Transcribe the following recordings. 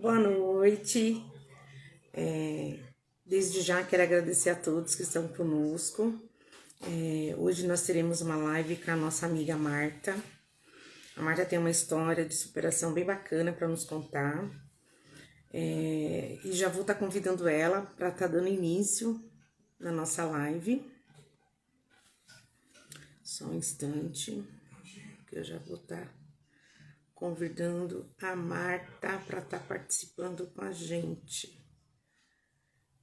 Boa noite. É, Desde já quero agradecer a todos que estão conosco. Hoje nós teremos uma live com a nossa amiga Marta. A Marta tem uma história de superação bem bacana para nos contar. E já vou estar convidando ela para estar dando início na nossa live. Só um instante, que eu já vou estar convidando a Marta para estar participando com a gente.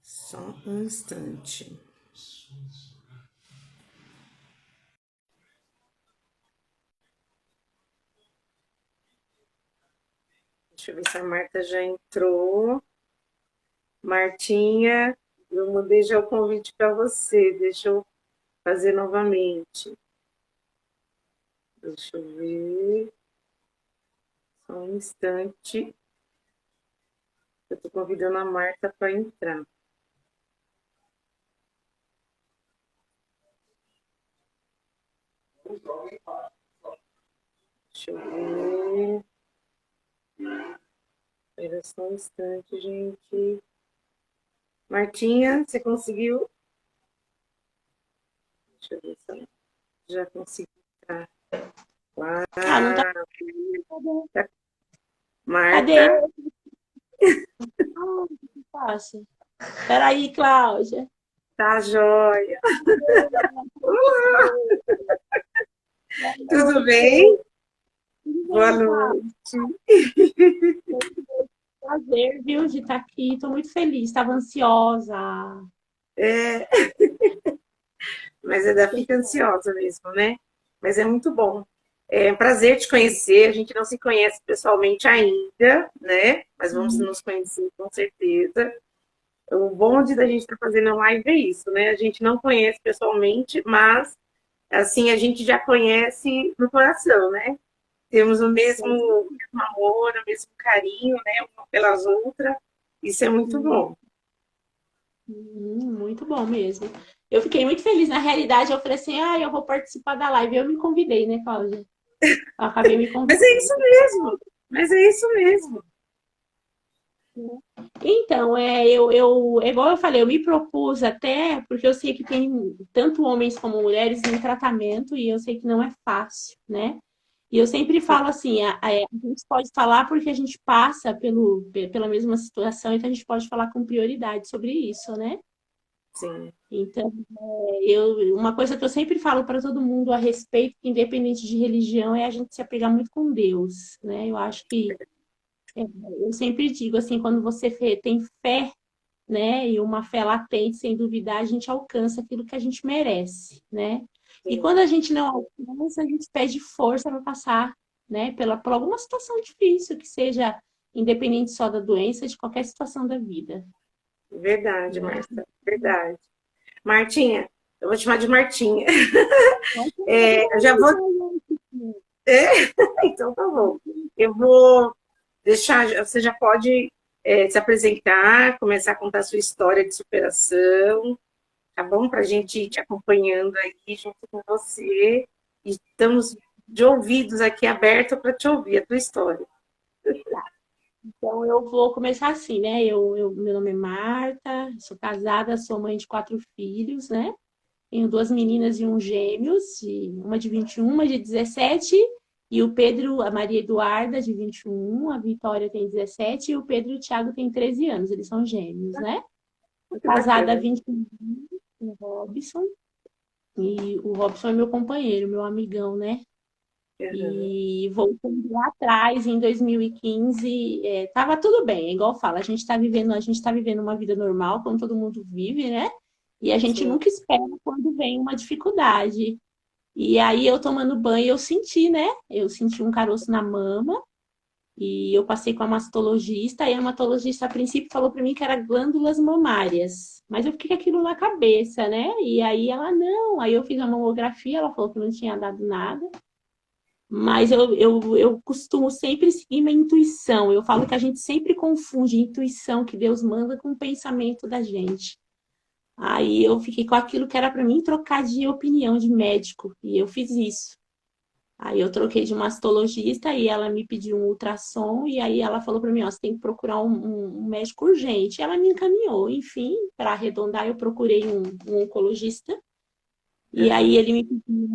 Só um instante. Deixa eu ver se a Marta já entrou. Martinha, eu mandei já o convite para você. Deixa eu fazer novamente. Deixa eu ver. Só um instante. Eu estou convidando a Marta para entrar. Deixa eu ver. Espera só um instante, gente. Martinha, você conseguiu? Deixa eu ver se ela já conseguiu entrar. Ah, não tá. Cadê? Marta, Ah, que fácil. Peraí, Cláudia. tá joia. Tudo bem? Tudo Boa bem, Cláudia? noite. Prazer, viu, de estar aqui. Estou muito feliz, estava ansiosa. É, mas ainda fica ansiosa mesmo, né? Mas é muito bom. É um prazer te conhecer. A gente não se conhece pessoalmente ainda, né? Mas vamos nos conhecer com certeza. O bom de da gente estar fazendo a live é isso, né? A gente não conhece pessoalmente, mas assim a gente já conhece no coração, né? Temos o mesmo amor, o mesmo carinho, né? Uma pelas outras. Isso é muito bom. Muito bom mesmo. Eu fiquei muito feliz. Na realidade, eu falei assim: eu vou participar da live. Eu me convidei, né, Cláudia? Eu acabei me Mas é convidando. isso mesmo. Mas é isso mesmo. Então, igual eu falei, eu me propus até, porque eu sei que tem tanto homens como mulheres em tratamento e eu sei que não é fácil, né? E eu sempre falo assim, a gente pode falar porque a gente passa pela mesma situação, então a gente pode falar com prioridade sobre isso, né? Sim, Então, uma coisa que eu sempre falo para todo mundo a respeito, independente de religião, é a gente se apegar muito com Deus, né? Eu acho que, eu sempre digo assim, quando você tem fé, né? E uma fé latente, sem duvidar, a gente alcança aquilo que a gente merece, né? E sim. quando a gente não alcança, a gente pede força para passar, né? Por alguma situação difícil, que seja independente só da doença, de qualquer situação da vida, Verdade, né? Marta. Verdade. Martinha, eu vou te chamar de Martinha. Então, pode Eu já vou. Então tá bom. Eu vou deixar. Você já pode se apresentar, começar a contar a sua história de superação, tá bom? Para a gente ir te acompanhando aí junto com você. E estamos de ouvidos aqui abertos para te ouvir a tua história. Então, eu vou começar assim, né? Meu nome é Marta, sou casada, sou mãe de 4 filhos, né? Tenho 2 meninas e um gêmeos, uma de 21, uma de 17, e o Pedro, a Maria Eduarda, de 21, a Vitória tem 17, e o Pedro e o Thiago têm 13 anos, eles são gêmeos, né? Que Casada há bacana. 21 anos com o Robson, e o Robson é meu companheiro, meu amigão, né? Uhum. E voltando lá atrás, em 2015, tava tudo bem, é igual fala, a gente tá vivendo uma vida normal, como todo mundo vive, né? E a gente Sim, nunca espera quando vem uma dificuldade. E aí eu tomando banho, eu senti, né? Eu senti um caroço na mama e eu passei com a mastologista, e a mastologista a princípio falou para mim que era glândulas mamárias. Mas eu fiquei com aquilo na cabeça, né? E aí ela não, aí eu fiz a mamografia, ela falou que não tinha dado nada. Mas eu costumo sempre seguir minha intuição. Eu falo que a gente sempre confunde intuição que Deus manda com o pensamento da gente. Aí eu fiquei com aquilo que era para mim trocar de opinião de médico, e eu fiz isso. Aí eu troquei de mastologista e ela me pediu um ultrassom e aí ela falou para mim, ó, você tem que procurar um médico urgente. Ela me encaminhou, enfim, para arredondar, eu procurei um oncologista e aí Aham. ele me pediu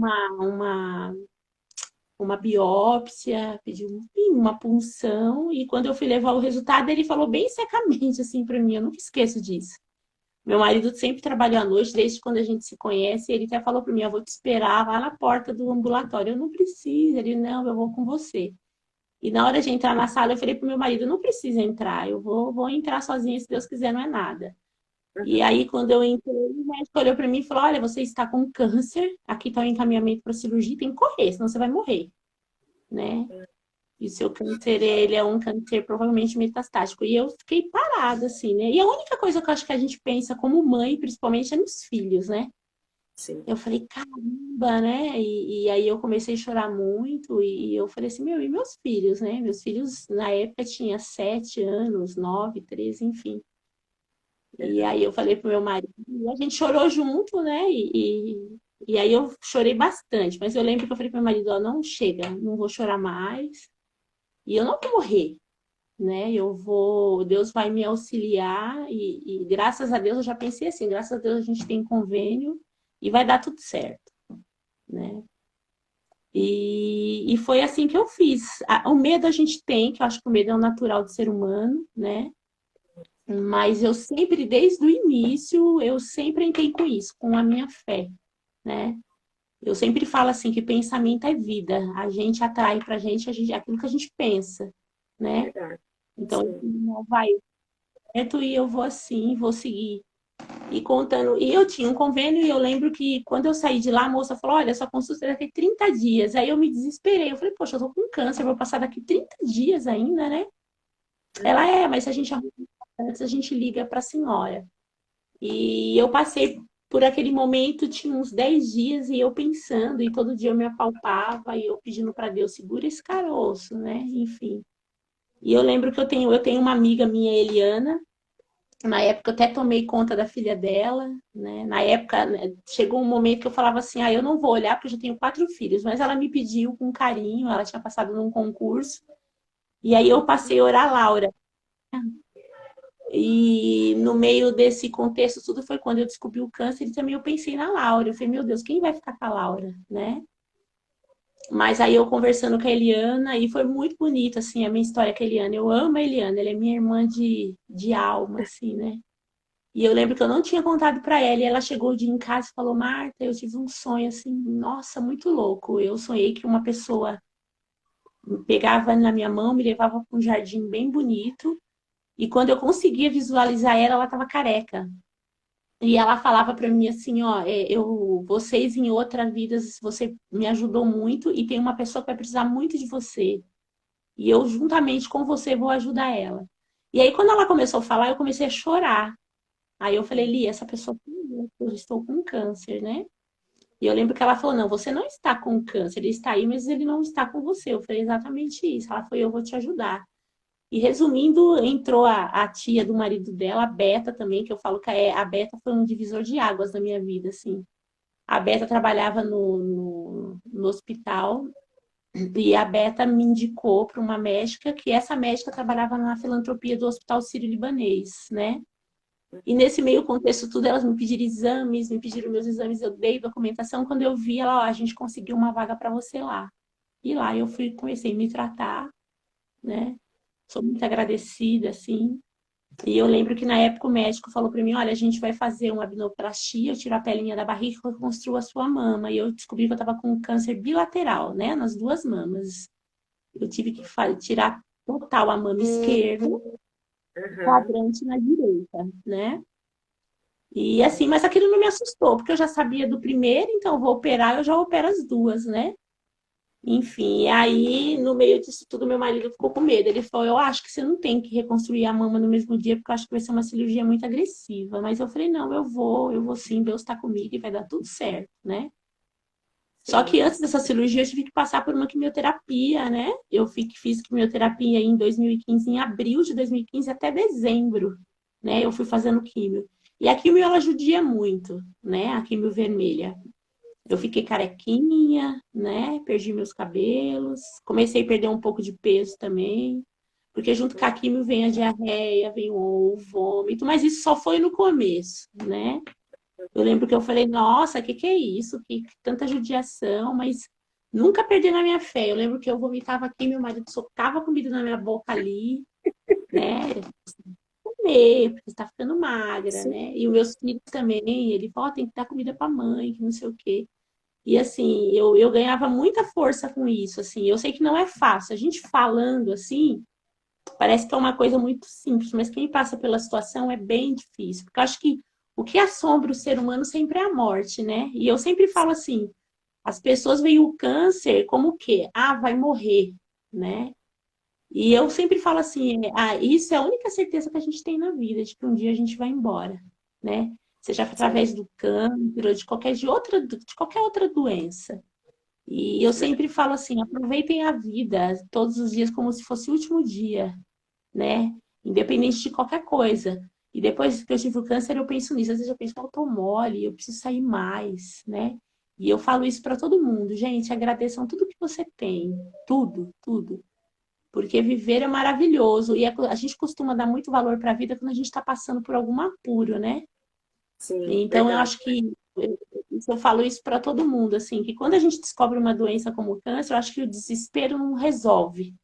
uma biópsia, pediu enfim, uma punção e quando eu fui levar o resultado ele falou bem secamente assim para mim, eu nunca esqueço disso. Meu marido sempre trabalhou à noite, desde quando a gente se conhece. Ele até falou para mim: eu vou te esperar lá na porta do ambulatório. Eu não preciso. Ele, não, eu vou com você. E na hora de entrar na sala, eu falei pro meu marido: não precisa entrar, eu vou entrar sozinha, se Deus quiser, não é nada. E Aham. aí, quando eu entrei, o médico olhou para mim e falou: olha, você está com câncer, aqui está o encaminhamento para cirurgia, tem que correr, senão você vai morrer, né? E o seu câncer, ele é um câncer provavelmente metastático. E eu fiquei parada, assim, né? E a única coisa que eu acho que a gente pensa como mãe, principalmente, é nos filhos, né? Sim. Eu falei, caramba, né? E aí eu comecei a chorar muito e eu falei assim, meu, e meus filhos, né? Meus filhos, na época, tinham 7 anos, 9, 13, enfim. E Aham. aí eu falei pro meu marido, e a gente chorou junto, né? E aí eu chorei bastante, mas eu lembro que eu falei pro meu marido, ó, não chega, não vou chorar mais. E eu não vou morrer, né? Eu vou, Deus vai me auxiliar e graças a Deus eu já pensei assim, graças a Deus a gente tem convênio e vai dar tudo certo, né? E foi assim que eu fiz. O medo a gente tem, que eu acho que o medo é o natural do ser humano, né? Mas eu sempre, desde o início, eu sempre entrei com isso, com a minha fé, né? Eu sempre falo assim que pensamento é vida. A gente atrai pra gente aquilo que a gente pensa, né? Verdade. Então, Sim. não vai certo e eu vou assim, vou seguir. E contando, e eu tinha um convênio e eu lembro que quando eu saí de lá, a moça falou: olha, sua consulta é daqui 30 dias. Aí eu me desesperei. Eu falei: poxa, eu tô com câncer, vou passar daqui 30 dias ainda, né? Ela Uhum. é, mas se a gente arruma antes, a gente liga para a senhora. E eu passei por aquele momento, tinha uns 10 dias, e eu pensando, e todo dia eu me apalpava, e eu pedindo para Deus, segura esse caroço, né? Enfim. E eu lembro que eu tenho uma amiga minha, Eliana. Na época eu até tomei conta da filha dela, né? Na época né, chegou um momento que eu falava assim, eu não vou olhar porque eu já tenho 4 filhos, mas ela me pediu com carinho, ela tinha passado num concurso, e aí eu passei a orar a Laura. E no meio desse contexto tudo foi quando eu descobri o câncer e também eu pensei na Laura. Eu falei, meu Deus, quem vai ficar com a Laura, né? Mas aí eu conversando com a Eliana e foi muito bonito, assim, a minha história com a Eliana. Eu amo a Eliana, ela é minha irmã de alma, assim, né? E eu lembro que eu não tinha contado para ela, e ela chegou o dia em casa e falou: Marta, eu tive um sonho assim, nossa, muito louco. Eu sonhei que uma pessoa me pegava na minha mão, me levava para um jardim bem bonito, e quando eu conseguia visualizar ela, ela estava careca. E ela falava para mim assim, ó, vocês em outra vida, você me ajudou muito e tem uma pessoa que vai precisar muito de você. E eu juntamente com você vou ajudar ela. E aí quando ela começou a falar, eu comecei a chorar. Aí eu falei, Li, essa pessoa eu estou com câncer, né? E eu lembro que ela falou, não, você não está com câncer, ele está aí, mas ele não está com você. Eu falei exatamente isso. Ela falou, eu vou te ajudar. E resumindo, entrou a tia do marido dela, a Beta também, que eu falo que a Beta foi um divisor de águas na minha vida, assim. A Beta trabalhava no hospital e a Beta me indicou para uma médica, que essa médica trabalhava na filantropia do Hospital Sírio-Libanês, né? E nesse meio contexto tudo, elas me pediram exames, me pediram meus exames, eu dei documentação. Quando eu vi, ela, ó, a gente conseguiu uma vaga para você lá. E lá eu fui, comecei a me tratar, né? Sou muito agradecida, assim. E eu lembro que na época o médico falou para mim, olha, a gente vai fazer uma abdominoplastia, eu tiro a pelinha da barriga e reconstruo a sua mama. E eu descobri que eu estava com câncer bilateral, né? Nas duas mamas. Eu tive que tirar total a mama esquerda, Aham. quadrante na direita, né? E assim, mas aquilo não me assustou, porque eu já sabia do primeiro, então eu vou operar, eu já opero as duas, né? Enfim, e aí no meio disso tudo, meu marido ficou com medo. Ele falou: eu acho que você não tem que reconstruir a mama no mesmo dia, porque eu acho que vai ser uma cirurgia muito agressiva. Mas eu falei: não, eu vou sim, Deus está comigo e vai dar tudo certo, né? Só Sim. que antes dessa cirurgia eu tive que passar por uma quimioterapia, né? Fiz quimioterapia em 2015, em abril de 2015 até dezembro, né? Eu fui fazendo químio. E a químio ela judia muito, né? A químio vermelha. Eu fiquei carequinha, né? Perdi meus cabelos. Comecei a perder um pouco de peso também. Porque junto com a quimio vem a diarreia, vem o vômito. Mas isso só foi no começo, né? Eu lembro que eu falei, nossa, que é isso? Que tanta judiação, mas nunca perdi na minha fé. Eu lembro que eu vomitava aqui, meu marido socava comida na minha boca ali, né? Comer, porque você tá ficando magra, Sim, né? E os meus filhos também, ele falou, tem que dar comida pra mãe, que não sei o quê. E assim, eu ganhava muita força com isso, assim. Eu sei que não é fácil. A gente falando assim, parece que é uma coisa muito simples, mas quem passa pela situação é bem difícil. Porque eu acho que o que assombra o ser humano sempre é a morte, né? E eu sempre falo assim, as pessoas veem o câncer como o quê? Ah, vai morrer, né? E eu sempre falo assim, isso é a única certeza que a gente tem na vida, de que um dia a gente vai embora, né? Seja sim, através do câncer ou de qualquer outra doença. E eu sempre falo assim, aproveitem a vida todos os dias como se fosse o último dia, né? Independente de qualquer coisa. E depois que eu tive o câncer, eu penso nisso. Às vezes eu penso, eu tô mole, eu preciso sair mais, né? E eu falo isso para todo mundo. Gente, agradeçam tudo que você tem. Tudo, tudo. Porque viver é maravilhoso. E a gente costuma dar muito valor para a vida quando a gente está passando por algum apuro, né? sim, Então, eu verdade. acho que eu falo isso para todo mundo, assim, que quando a gente descobre uma doença como o câncer, eu acho que o desespero não resolve.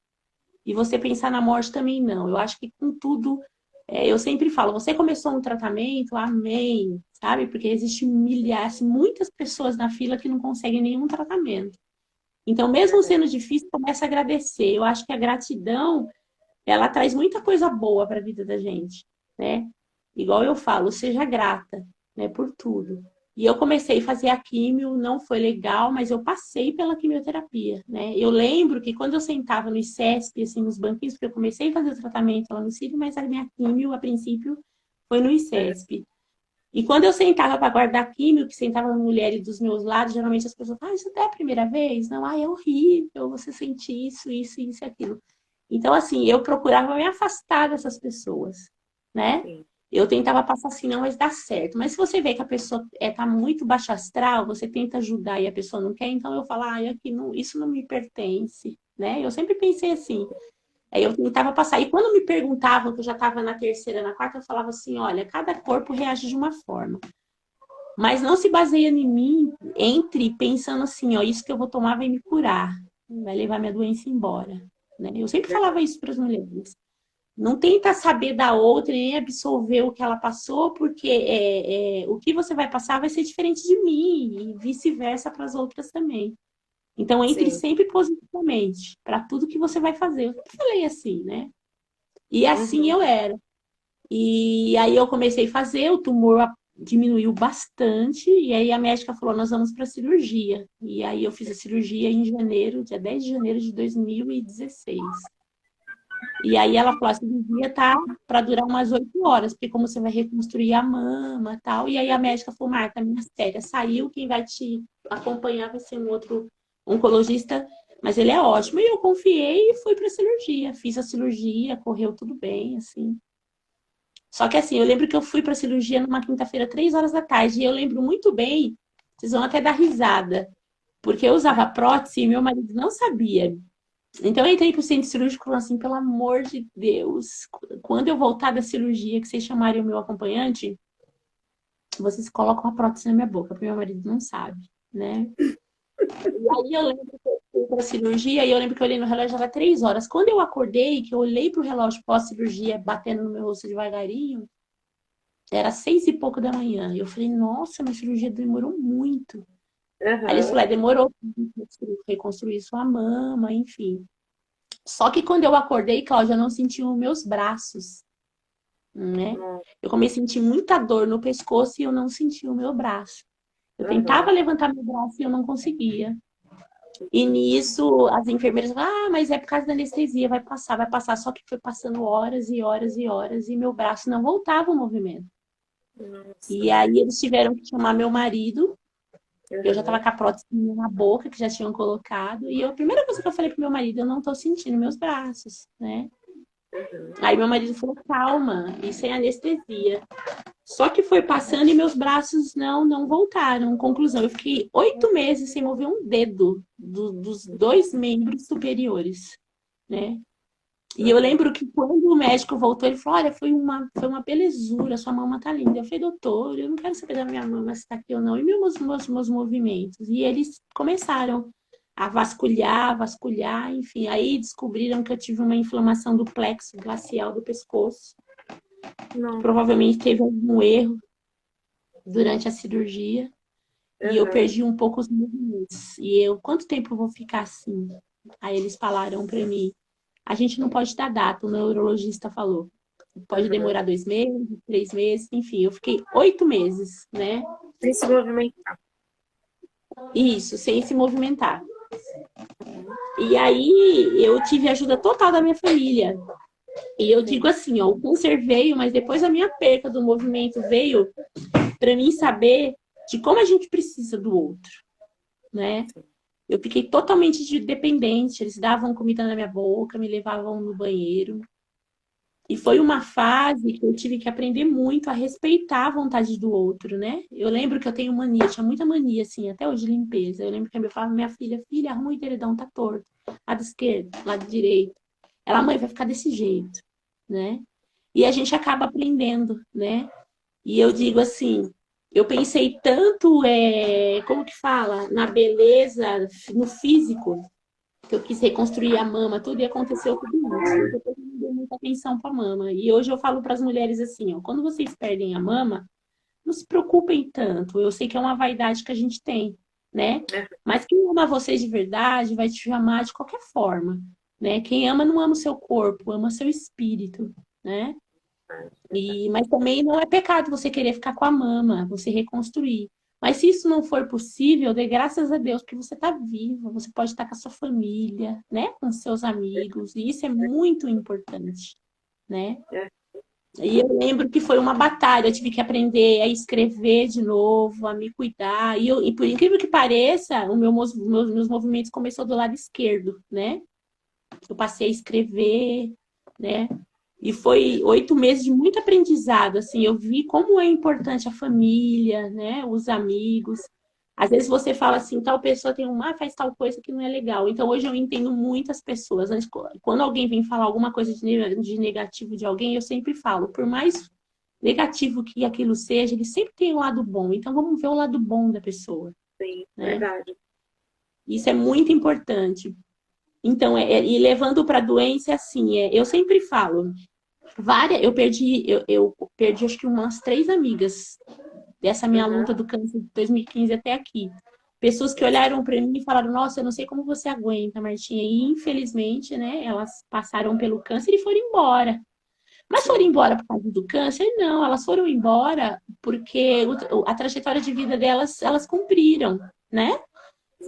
E você pensar na morte também não. Eu acho que com tudo, eu sempre falo, você começou um tratamento, amém, sabe? Porque existe milhares, muitas pessoas na fila que não conseguem nenhum tratamento. Então, mesmo Verdade. sendo difícil, começa a agradecer. Eu acho que a gratidão, ela traz muita coisa boa para a vida da gente, né? Igual eu falo, seja grata, né, por tudo. E eu comecei a fazer a químio, não foi legal, mas eu passei pela quimioterapia, né? Eu lembro que quando eu sentava no ICESP, assim, nos banquinhos, porque eu comecei a fazer o tratamento lá no Sírio, mas a minha químio, a princípio, foi no Uhum. ICESP. E quando eu sentava para guardar químio, que sentava mulheres dos meus lados, geralmente as pessoas falam, ah, isso é a primeira vez? Não, é horrível, você sente isso e aquilo. Então, assim, eu procurava me afastar dessas pessoas, né? Sim. Eu tentava passar assim, não, mas dá certo. Mas se você vê que a pessoa tá muito baixa astral, você tenta ajudar e a pessoa não quer, então eu falo, ah, aqui não, isso não me pertence, né? Eu sempre pensei assim. Aí eu tentava passar. E quando me perguntavam, que eu já estava na terceira, na quarta, eu falava assim, olha, cada corpo reage de uma forma. Mas não se baseia em mim, entre pensando assim, ó, isso que eu vou tomar vai me curar, vai levar minha doença embora, né? Eu sempre falava isso para as mulheres. Não tenta saber da outra nem absorver o que ela passou, porque o que você vai passar vai ser diferente de mim e vice-versa para as outras também. Então entre Sim. sempre positivamente para tudo que você vai fazer. Eu sempre falei assim, né? E assim Uhum. eu era. E aí eu comecei a fazer, o tumor diminuiu bastante, e aí a médica falou, nós vamos para cirurgia. E aí eu fiz a cirurgia em janeiro, dia 10 de janeiro de 2016. E aí ela falou, a cirurgia tá para durar umas 8 horas, porque como você vai reconstruir a mama e tal. E aí a médica falou, Marta, minha séria, saiu, quem vai te acompanhar vai ser um outro oncologista, mas ele é ótimo. E eu confiei e fui para a cirurgia. Fiz a cirurgia, correu tudo bem, assim. Só que assim, eu lembro que eu fui para cirurgia numa quinta-feira, 3 horas da tarde, e eu lembro muito bem, vocês vão até dar risada, porque eu usava prótese e meu marido não sabia. Então eu entrei pro centro cirúrgico e falei assim, pelo amor de Deus, quando eu voltar da cirurgia, que vocês chamarem o meu acompanhante, vocês colocam a prótese na minha boca, porque meu marido não sabe, né? E aí eu lembro que eu fui pra cirurgia e eu lembro que eu olhei no relógio, já era 3 horas. Quando eu acordei, que eu olhei pro relógio pós-cirurgia, batendo no meu rosto devagarinho, era 6 e pouco da manhã. E eu falei, nossa, minha cirurgia demorou muito. Aí eles Uhum. falaram, demorou para reconstruir sua mama, enfim. Só que quando eu acordei, Cláudia, eu não senti os meus braços, né? Eu comecei a sentir muita dor no pescoço e eu não sentia o meu braço. Eu tentava Uhum. levantar meu braço e eu não conseguia. E nisso, as enfermeiras falaram, ah, mas é por causa da anestesia, vai passar, vai passar. Só que foi passando horas e horas e horas e meu braço não voltava ao movimento. Nossa. E aí eles tiveram que chamar meu marido. Eu já tava Uhum. com a prótese na boca, que já tinham colocado. E a primeira coisa que eu falei pro meu marido, eu não tô sentindo meus braços, né? Uhum. Aí meu marido falou, calma, isso é anestesia. Só que foi passando e meus braços não voltaram. Conclusão, eu fiquei 8 meses sem mover um dedo dos dois membros superiores, né? E eu lembro que quando o médico voltou, ele falou: Olha, foi uma belezura, sua mama tá linda. Eu falei: Doutor, eu não quero saber da minha mama se tá aqui ou não, e meus movimentos. E eles começaram a vasculhar, vasculhar, enfim. Aí descobriram que eu tive uma inflamação do plexo glacial do pescoço. Não. Provavelmente teve algum erro durante a cirurgia. E eu perdi um pouco os movimentos. E eu, quanto tempo eu vou ficar assim? Aí eles falaram para mim: A gente não pode dar data, o neurologista falou. Pode demorar 2 meses, 3 meses, enfim. Eu fiquei 8 meses, né? Sem se movimentar. Isso, sem se movimentar. E aí eu tive ajuda total da minha família. E eu digo assim, ó, o câncer veio, mas depois a minha perca do movimento veio para mim saber de como a gente precisa do outro, né? Eu fiquei totalmente dependente. Eles davam comida na minha boca, me levavam no banheiro. E foi uma fase que eu tive que aprender muito a respeitar a vontade do outro, né? Eu lembro que eu tenho mania, eu tinha muita mania, assim, até hoje, de limpeza. Eu lembro que eu falava, minha filha, arruma o edredom, tá torto. Lado esquerdo, lado direito. Ela, mãe, vai ficar desse jeito, né? E a gente acaba aprendendo, né? E eu digo assim, eu pensei tanto, como que fala? Na beleza, no físico, que eu quis reconstruir a mama, tudo, e aconteceu tudo isso. Depois eu não dei muita atenção para a mama. E hoje eu falo para as mulheres assim, ó, quando vocês perdem a mama, não se preocupem tanto. Eu sei que é uma vaidade que a gente tem, né? Mas quem ama vocês de verdade vai te amar de qualquer forma, né? Quem ama não ama o seu corpo, ama seu espírito, né? Mas também não é pecado você querer ficar com a mama, você reconstruir. Mas se isso não for possível, dê graças a Deus que você está viva, você pode estar com a sua família, né? Com seus amigos, e isso é muito importante, né? E eu lembro que foi uma batalha, eu tive que aprender a escrever de novo, a me cuidar. E por incrível que pareça, meus movimentos começou do lado esquerdo, né? Eu passei a escrever, né? E foi 8 meses de muito aprendizado, assim, eu vi como é importante a família, né, os amigos. Às vezes você fala assim, tal pessoa faz tal coisa que não é legal. Então hoje eu entendo muitas pessoas. Quando alguém vem falar alguma coisa de negativo de alguém, eu sempre falo, por mais negativo que aquilo seja, ele sempre tem um lado bom. Então vamos ver o lado bom da pessoa, Sim, né? verdade. Isso é muito importante. Então, e levando para a doença, assim, eu sempre falo, eu perdi acho que umas 3 amigas dessa minha luta do câncer de 2015 até aqui. Pessoas que olharam para mim e falaram, nossa, eu não sei como você aguenta, Martinha. E infelizmente, né, elas passaram pelo câncer e foram embora. Mas foram embora por causa do câncer? Não, elas foram embora porque a trajetória de vida delas, elas cumpriram, né?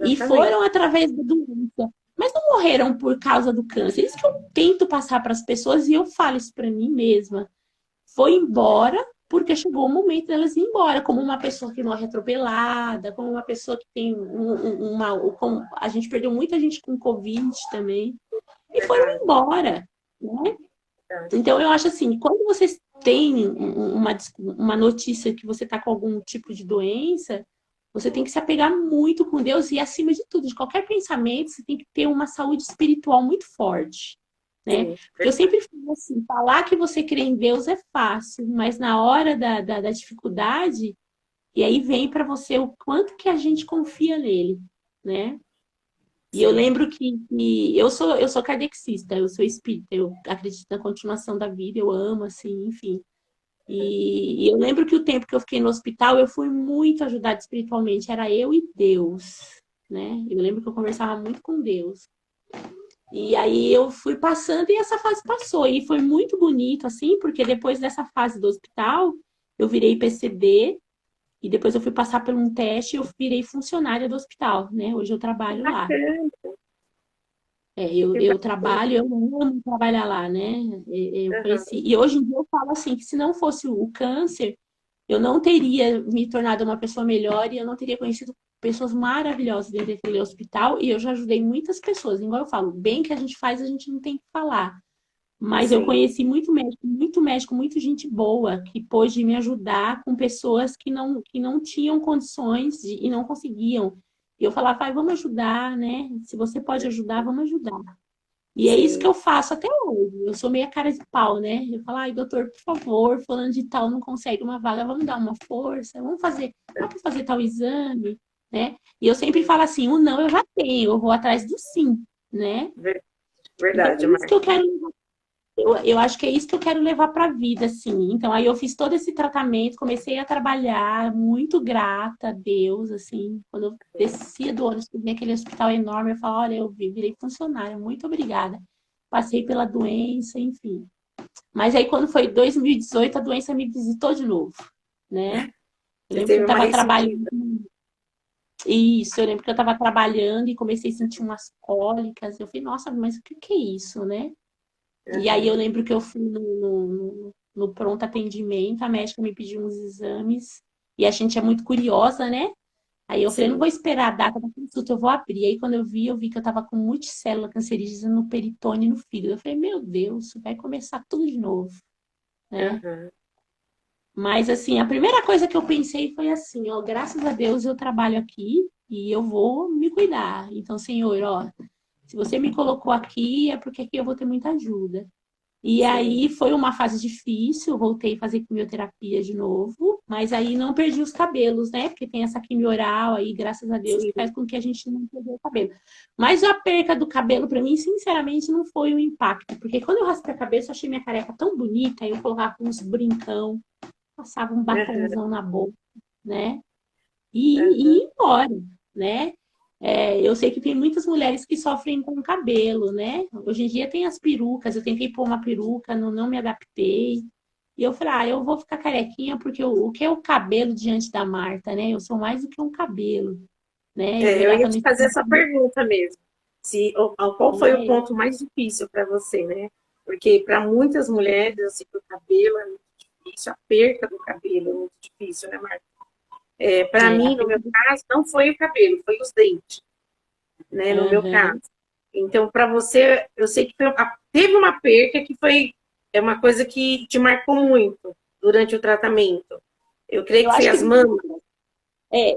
E Exatamente. foram através da doença. Mas não morreram por causa do câncer. Isso que eu tento passar para as pessoas e eu falo isso para mim mesma. Foi embora porque chegou o momento delas ir embora, como uma pessoa que morre atropelada, como uma pessoa que tem como a gente perdeu muita gente com Covid também. E foram Verdade, embora, né? verdade. Então eu acho assim, quando vocês têm uma notícia que você está com algum tipo de doença, você tem que se apegar muito com Deus e, acima de tudo, de qualquer pensamento, você tem que ter uma saúde espiritual muito forte, né? Sim, Porque eu verdade. sempre falo assim, falar que você crê em Deus é fácil, mas na hora da dificuldade, e aí vem para você o quanto que a gente confia nele, né? E eu Sim. lembro que eu sou kardecista, eu sou espírita, eu acredito na continuação da vida, eu amo, assim, enfim. E eu lembro que o tempo que eu fiquei no hospital, eu fui muito ajudada espiritualmente. Era eu e Deus, né? Eu lembro que eu conversava muito com Deus. E aí eu fui passando e essa fase passou. E foi muito bonito, assim, porque depois dessa fase do hospital, eu virei PCD. E depois eu fui passar por um teste e eu virei funcionária do hospital, né? Hoje eu Que trabalho lá. bacana, Eu, que eu bacana. trabalho, eu amo trabalhar lá, né? Eu conheci. Aham. E hoje em dia eu falo assim, que se não fosse o câncer, eu não teria me tornado uma pessoa melhor e eu não teria conhecido pessoas maravilhosas dentro daquele hospital e eu já ajudei muitas pessoas. Igual eu falo, bem que a gente faz, a gente não tem que falar. Mas eu sim, conheci muito médico, muito gente boa, que pôde me ajudar com pessoas que não tinham condições e não conseguiam. E eu falava, vai, vamos ajudar, né? Se você pode ajudar, vamos ajudar. E é isso que sim. eu faço até hoje. Eu sou meia cara de pau, né? Eu falo, ai, doutor, por favor, fulano de tal não consegue uma vaga, vamos dar uma força, vamos fazer tal exame, né? E eu sempre falo assim, o não eu já tenho, eu vou atrás do sim, né? Então é Verdade, isso que eu Marta. quero, eu acho que é isso que eu quero levar para a vida, assim. Então aí eu fiz todo esse tratamento, comecei a trabalhar, muito grata a Deus, assim. Quando eu descia do ônibus, vi aquele hospital enorme, eu falo, olha, virei funcionária, muito obrigada. Passei pela doença, enfim. Mas aí quando foi 2018, a doença me visitou de novo, né? Eu Você lembro que eu teve uma estava trabalhando. recidida. Isso, eu lembro que eu estava trabalhando e comecei a sentir umas cólicas. Eu falei, nossa, mas o que que é isso, né? E aí eu Aham, lembro que eu fui no pronto atendimento, a médica me pediu uns exames, e a gente é muito curiosa, né? Aí eu falei, não sim. vou esperar a data da consulta, eu vou abrir. Aí quando eu vi que eu tava com multicélula cancerígena no peritônio e no fígado. Eu falei, meu Deus, vai começar tudo de novo, né? Aham, Mas assim, a primeira coisa que eu pensei foi assim, ó, graças a Deus eu trabalho aqui e eu vou me cuidar. Então, Senhor, ó, se você me colocou aqui é porque aqui eu vou ter muita ajuda. E sim. aí foi uma fase difícil, voltei a fazer quimioterapia de novo, mas aí não perdi os cabelos, né? Porque tem essa quimio oral aí, graças a Deus, que Sim. faz com que a gente não perca o cabelo. Mas a perca do cabelo, para mim, sinceramente, não foi o impacto, porque quando eu raspei a cabeça, eu achei minha careca tão bonita, aí eu colocava uns brincão, passava um Aham, batonzão na boca, né? E aham. ir embora, né? É, eu sei que tem muitas mulheres que sofrem com cabelo, né? Hoje em dia tem as perucas, eu tentei pôr uma peruca, não me adaptei. E eu falei, ah, eu vou ficar carequinha porque o que é o cabelo diante da Marta, né? Eu sou mais do que um cabelo, né? Eu me É, eu ia olhava no te fazer essa espelho, pergunta mesmo. Qual foi o né? ponto mais difícil para você, né? Porque para muitas mulheres, assim, o cabelo é muito difícil, a perca do cabelo é muito difícil, né, Marta? Para É, a mim, no meu perda. caso, não foi o cabelo, foi os dentes, né? No meu caso. Aham. Então, para você, eu sei que teve uma perca que foi uma coisa que te marcou muito durante o tratamento. Eu creio Eu que foi acho que as mamas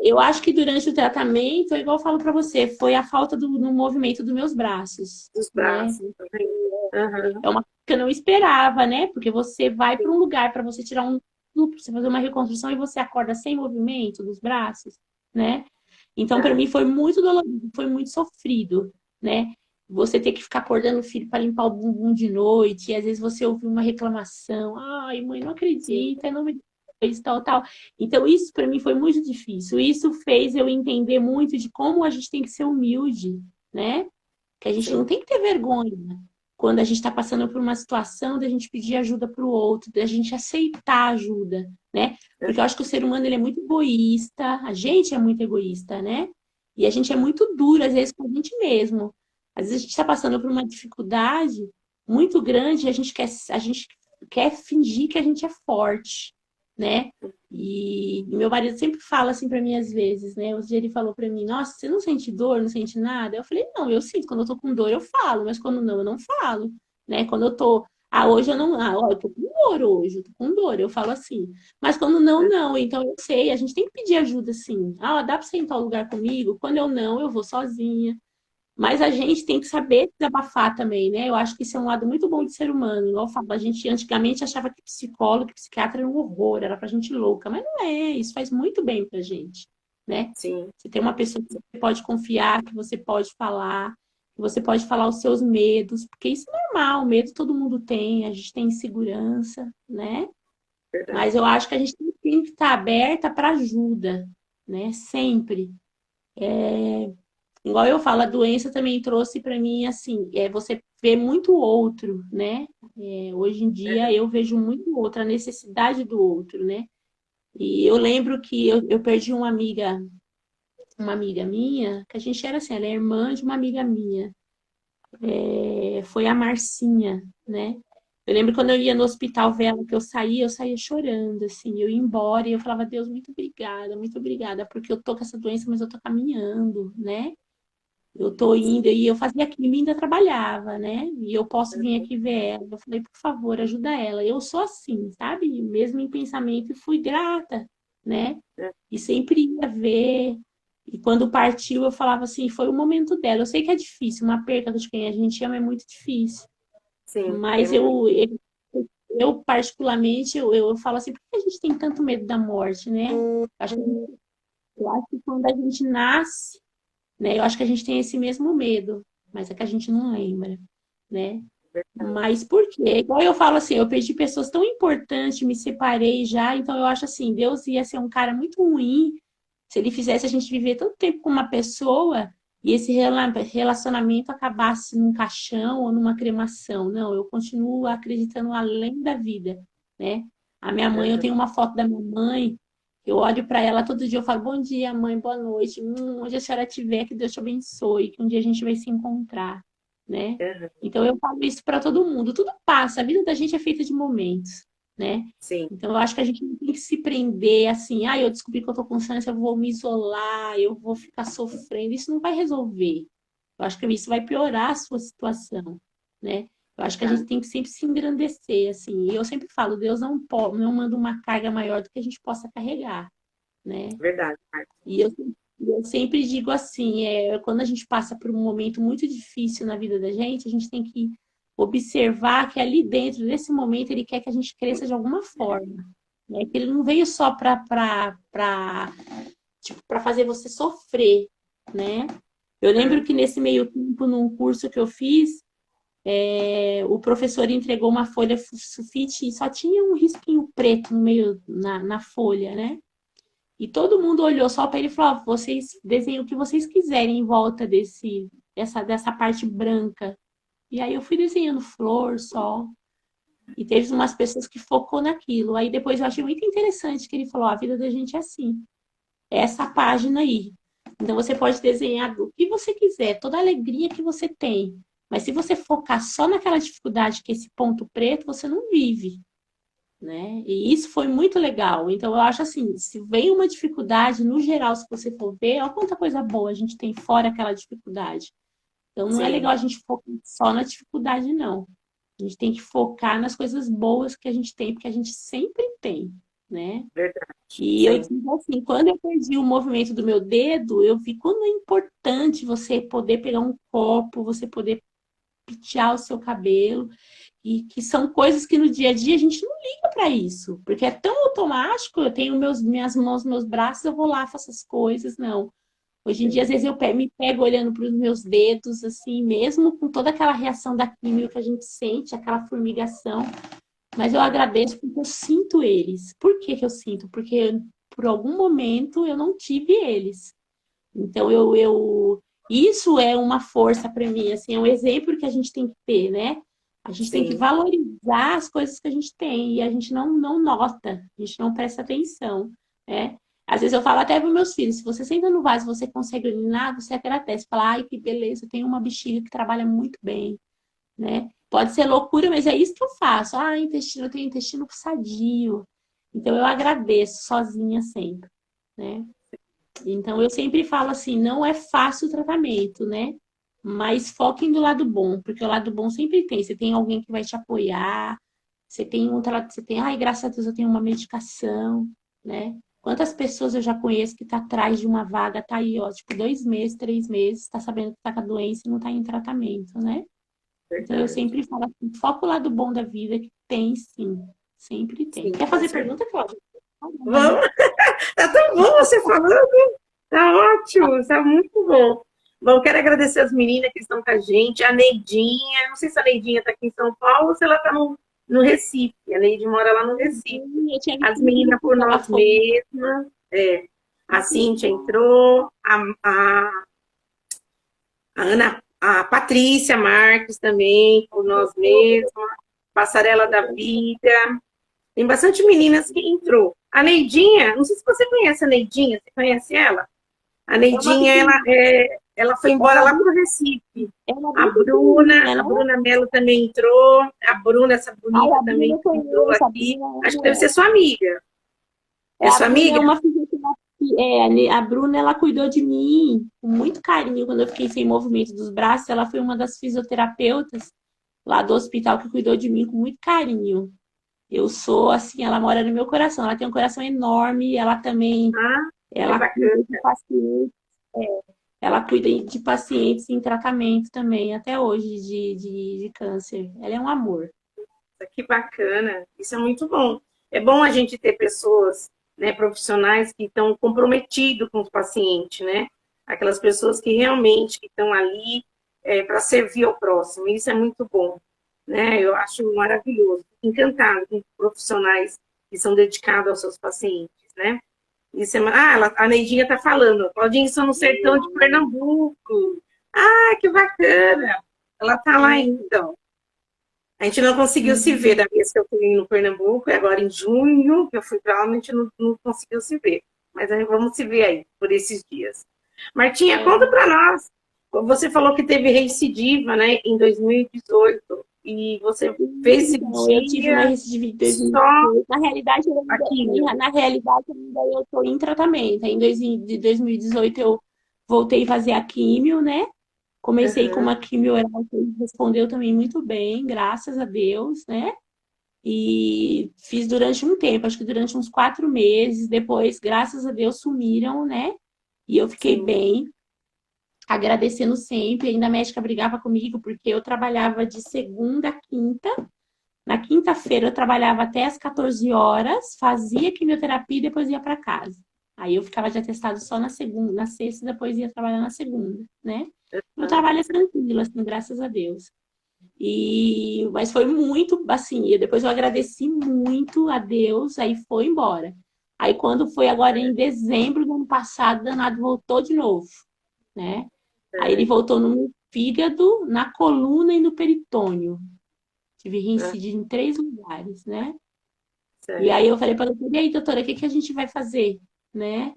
eu acho que durante o tratamento, igual eu falo para você, foi a falta no movimento dos meus braços, dos né? braços. Aham, É uma coisa que eu não esperava, né? Porque você vai para um lugar para você tirar um duplo, você fazer uma reconstrução e você acorda sem movimento dos braços, né? Então, para tá. mim, foi muito dolorido, foi muito sofrido, né? Você ter que ficar acordando o filho para limpar o bumbum de noite, e às vezes você ouve uma reclamação, ai, mãe, não Sim, acredita, não me fez tal, tal. Então, isso para mim foi muito difícil. Isso fez eu entender muito de como a gente tem que ser humilde, né? Que a gente não sim. tem que ter vergonha quando a gente está passando por uma situação da gente pedir ajuda para o outro, da gente aceitar ajuda, né? Porque eu acho que o ser humano ele é muito egoísta, a gente é muito egoísta, né? E a gente é muito duro, às vezes, com a gente mesmo. Às vezes a gente está passando por uma dificuldade muito grande e a gente quer fingir que a gente é forte, né? E meu marido sempre fala assim para mim às vezes, né? Outro dia ele falou para mim: Nossa, você não sente dor, não sente nada? Eu falei: Não, eu sinto. Quando eu tô com dor, eu falo, mas quando não, eu não falo, né? Quando eu tô. Ah, hoje eu não. Ah, ó, eu tô com dor hoje, eu tô com dor, eu falo assim. Mas quando não, não. Então eu sei, a gente tem que pedir ajuda assim. Ah, dá pra você ir em tal lugar comigo? Quando eu não, eu vou sozinha. Mas a gente tem que saber desabafar também, né? Eu acho que isso é um lado muito bom de ser humano. Igual eu falo, a gente antigamente achava que psicólogo, que psiquiatra era um horror, era pra gente louca, mas não é, isso faz muito bem pra gente, né? Sim, Você tem uma pessoa que você pode confiar, que você pode falar, que você pode falar os seus medos, porque isso é normal, medo todo mundo tem, a gente tem insegurança, né? verdade. Mas eu acho que a gente tem que estar aberta para ajuda, né? Sempre. Igual eu falo, a doença também trouxe para mim, assim, você vê muito outro, né? Hoje em dia eu vejo muito outro, a necessidade do outro, né? E eu lembro que eu perdi uma amiga minha, que a gente era assim, ela é irmã de uma amiga minha. Foi a Marcinha, né? Eu lembro quando eu ia no hospital ver ela, que eu saía chorando, assim, eu ia embora e eu falava, Deus, muito obrigada, porque eu tô com essa doença, mas eu tô caminhando, né? eu tô indo, e eu fazia química e ainda trabalhava, né? E eu posso vir aqui ver ela. Eu falei, por favor, ajuda ela. Eu sou assim, sabe? Mesmo em pensamento, e fui grata, né? E sempre ia ver. E quando partiu, eu falava assim, foi o momento dela. Eu sei que é difícil, uma perda de quem a gente ama é muito difícil. Sim, é Mas muito. eu particularmente, eu falo assim, por que a gente tem tanto medo da morte, né? Eu acho que quando a gente nasce, né? Eu acho que a gente tem esse mesmo medo, mas é que a gente não lembra, né? Mas por quê? Igual eu falo assim, eu perdi pessoas tão importantes, me separei já, então eu acho assim, Deus ia ser um cara muito ruim se ele fizesse a gente viver tanto tempo com uma pessoa e esse relacionamento acabasse num caixão ou numa cremação. Não, eu continuo acreditando além da vida, né? A minha mãe, eu Uhum. tenho uma foto da minha mãe, eu olho para ela todo dia, eu falo, bom dia, mãe, boa noite. Onde a senhora estiver, que Deus te abençoe, que um dia a gente vai se encontrar, né? Uhum. Então eu falo isso para todo mundo. Tudo passa, a vida da gente é feita de momentos, né? Sim, Então, eu acho que a gente não tem que se prender assim, ah, eu descobri que eu tô com câncer, eu vou me isolar, eu vou ficar sofrendo. Isso não vai resolver. Eu acho que isso vai piorar a sua situação, né? Eu acho que a tá. gente tem que sempre se engrandecer, assim. E eu sempre falo, Deus não manda uma carga maior do que a gente possa carregar, né? Verdade, Marta. Eu sempre digo assim, quando a gente passa por um momento muito difícil na vida da gente, a gente tem que observar que ali dentro desse momento ele quer que a gente cresça de alguma forma, né? Que ele não veio só para fazer você sofrer, né? Eu lembro que nesse meio tempo, num curso que eu fiz, o professor entregou uma folha sulfite e só tinha um risquinho preto no meio na folha, né? E todo mundo olhou só para ele e falou: "Ó, vocês desenhem o que vocês quiserem em volta dessa parte branca." E aí eu fui desenhando flor, sol. E teve umas pessoas que focou naquilo. Aí depois eu achei muito interessante que ele falou: "Ó, a vida da gente é assim. É essa página aí. Então você pode desenhar o que você quiser, toda a alegria que você tem. Mas se você focar só naquela dificuldade que é esse ponto preto, você não vive, né? E isso foi muito legal. Então, eu acho assim, se vem uma dificuldade, no geral, se você for ver, olha quanta coisa boa a gente tem fora aquela dificuldade. Então, não é legal Sim, a gente focar só na dificuldade, não. A gente tem que focar nas coisas boas que a gente tem, porque a gente sempre tem, né? verdade. E eu Sim, digo assim, quando eu perdi o movimento do meu dedo, eu vi como é importante você poder pegar um copo, você poder pentear o seu cabelo, e que são coisas que no dia a dia a gente não liga para isso, porque é tão automático, eu tenho minhas mãos, meus braços, eu vou lá, faço as coisas, não. Hoje em dia, às vezes, me pego olhando para os meus dedos, assim, mesmo com toda aquela reação da química que a gente sente, aquela formigação, mas eu agradeço porque eu sinto eles. Por que que eu sinto? Porque por algum momento eu não tive eles. Então, isso é uma força para mim, assim, é um exemplo que a gente tem que ter, né? A gente tem que sim, valorizar as coisas que a gente tem e a gente não nota, a gente não presta atenção, né? Às vezes eu falo até para meus filhos, se você senta no vaso, você consegue urinar, você agradece, fala, ai, que beleza, eu tenho uma bexiga que trabalha muito bem, né? Pode ser loucura, mas é isso que eu faço. Ah, intestino, eu tenho intestino sadio. Então eu agradeço sozinha sempre, né? Então, eu sempre falo assim, não é fácil o tratamento, né? Mas foquem do lado bom, porque o lado bom sempre tem. Você tem alguém que vai te apoiar, você tem, ai, graças a Deus eu tenho uma medicação, né? Quantas pessoas eu já conheço que tá atrás de uma vaga, tá aí, ó, tipo, 2 meses, 3 meses, tá sabendo que tá com a doença e não tá em tratamento, né? Então, eu verdade. sempre falo assim, foca o lado bom da vida, que tem sim, sempre tem. Sim, Quer com fazer certeza. pergunta, Cláudia? Vamos, tá tão bom você falando. Tá ótimo, tá muito bom. Bom, quero agradecer as meninas que estão com a gente. A Neidinha, não sei se a Neidinha está aqui em São Paulo ou se ela está no Recife. A Neide mora lá no Recife. Eu tinha visto As no meninas grupo por que ela nós foi. mesmas. É. A Cíntia entrou, a Ana, a Patrícia Marques também, por nós mesmas. Passarela da Vida. Tem bastante meninas que entrou. A Neidinha, não sei se você conhece a Neidinha, você conhece ela? A É uma Neidinha, pequenininha, ela foi é embora uma lá bem, para o Recife. é uma bem pequenininha, A não? Bruna Mello também entrou. A Bruna, essa Ai, bonita a Bruna também eu entrou conheço, a aqui. Bruna Acho que deve ser sua amiga. É a sua Bruna é amiga? uma fisioterapia, a Bruna, ela cuidou de mim com muito carinho quando eu fiquei sem movimento dos braços. Ela foi uma das fisioterapeutas lá do hospital que cuidou de mim com muito carinho. Eu sou assim, ela mora no meu coração. Ela tem um coração enorme. Ela também, Ah, que ela cuida de bacana. pacientes, ela cuida de pacientes em tratamento também, até hoje, de câncer. Ela é um amor. Que bacana. Isso é muito bom. É bom a gente ter pessoas, né, profissionais que estão comprometidos com o paciente, né? Aquelas pessoas que realmente estão ali para servir ao próximo. Isso é muito bom, né? Eu acho maravilhoso. Encantado com profissionais que são dedicados aos seus pacientes, né? Isso é... a Neidinha está falando. Claudinha, isso no sertão de Pernambuco. Ah, que bacana. Ela está lá então. A gente não conseguiu se ver da vez que eu fui no Pernambuco, e agora em junho, que eu fui para lá, a gente não conseguiu se ver. Mas aí vamos se ver aí, por esses dias. Martinha, conta para nós. Você falou que teve recidiva, né, em 2018, e você fez Então, eu tive uma cirurgia recidiva de só 2018. aqui, meu. Na realidade, ainda eu estou em tratamento. De 2018 eu voltei a fazer a químio, né? Comecei com Uhum, uma quimio oral que respondeu também muito bem, graças a Deus, né? E fiz durante um tempo, acho que durante uns 4 meses. Depois, graças a Deus, sumiram, né? E eu fiquei sim. bem, agradecendo sempre. Ainda a médica brigava comigo porque eu trabalhava de segunda a quinta. Na quinta-feira eu trabalhava até as 14 horas, fazia quimioterapia e depois ia para casa. Aí eu ficava de atestado só na segunda, na sexta, e depois ia trabalhar na segunda, né? Meu Uhum, trabalho é tranquilo, assim, graças a Deus. Mas foi muito, assim, depois eu agradeci muito a Deus, aí foi embora. Aí quando foi agora em dezembro do ano passado, o danado voltou de novo, né? Aí ele voltou no fígado, na coluna e no peritônio. Tive reincidido em 3 lugares, né? E certo. aí eu falei para a doutora, e aí, doutora, o que que a gente vai fazer, né?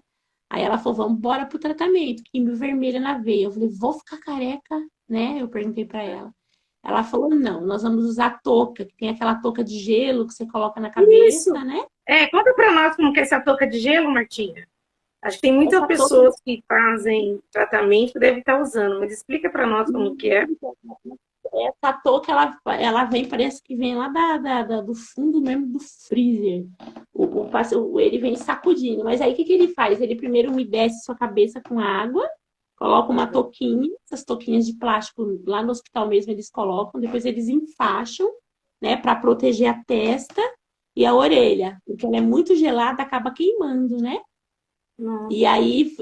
Aí ela falou, vamos embora pro tratamento, químio vermelha na veia. Eu falei, vou ficar careca, né? Eu perguntei para ela. Ela falou, não, nós vamos usar touca, que tem aquela touca de gelo que você coloca na Isso. cabeça, né? Conta para nós como que é essa touca de gelo, Martinha. Acho que tem muitas Essa touca, pessoas que fazem tratamento que devem estar usando, mas explica para nós como que é. essa touca, ela vem, parece que vem lá do fundo mesmo do freezer. Ele vem sacudindo. Mas aí o que que ele faz? Ele primeiro umedece sua cabeça com água, coloca uma Uhum, touquinha, essas touquinhas de plástico lá no hospital mesmo eles colocam, depois eles enfaixam, né, para proteger a testa e a orelha, porque ela é muito gelada, acaba queimando, né? E nossa, aí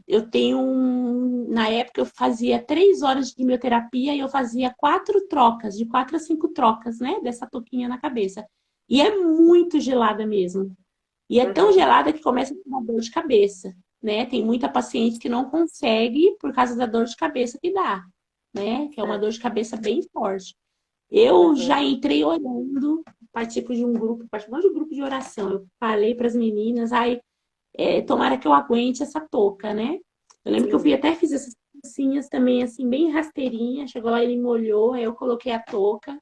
eu tenho na época eu fazia 3 horas de quimioterapia e eu fazia 4 trocas, de 4 a 5 trocas, né? Dessa touquinha na cabeça. E é muito gelada mesmo. E é tão uhum, gelada que começa a dar dor de cabeça, né? Tem muita paciente que não consegue por causa da dor de cabeça que dá, né? Que é uma é, dor de cabeça bem forte. Eu uhum, já entrei orando, participo de um grupo, participo de um grupo de oração. Eu falei para as meninas, ai, tomara que eu aguente essa touca, né? Eu lembro que eu sim, fui até fiz essas calcinhas também, assim, bem rasteirinha. Chegou lá, ele molhou, aí eu coloquei a touca.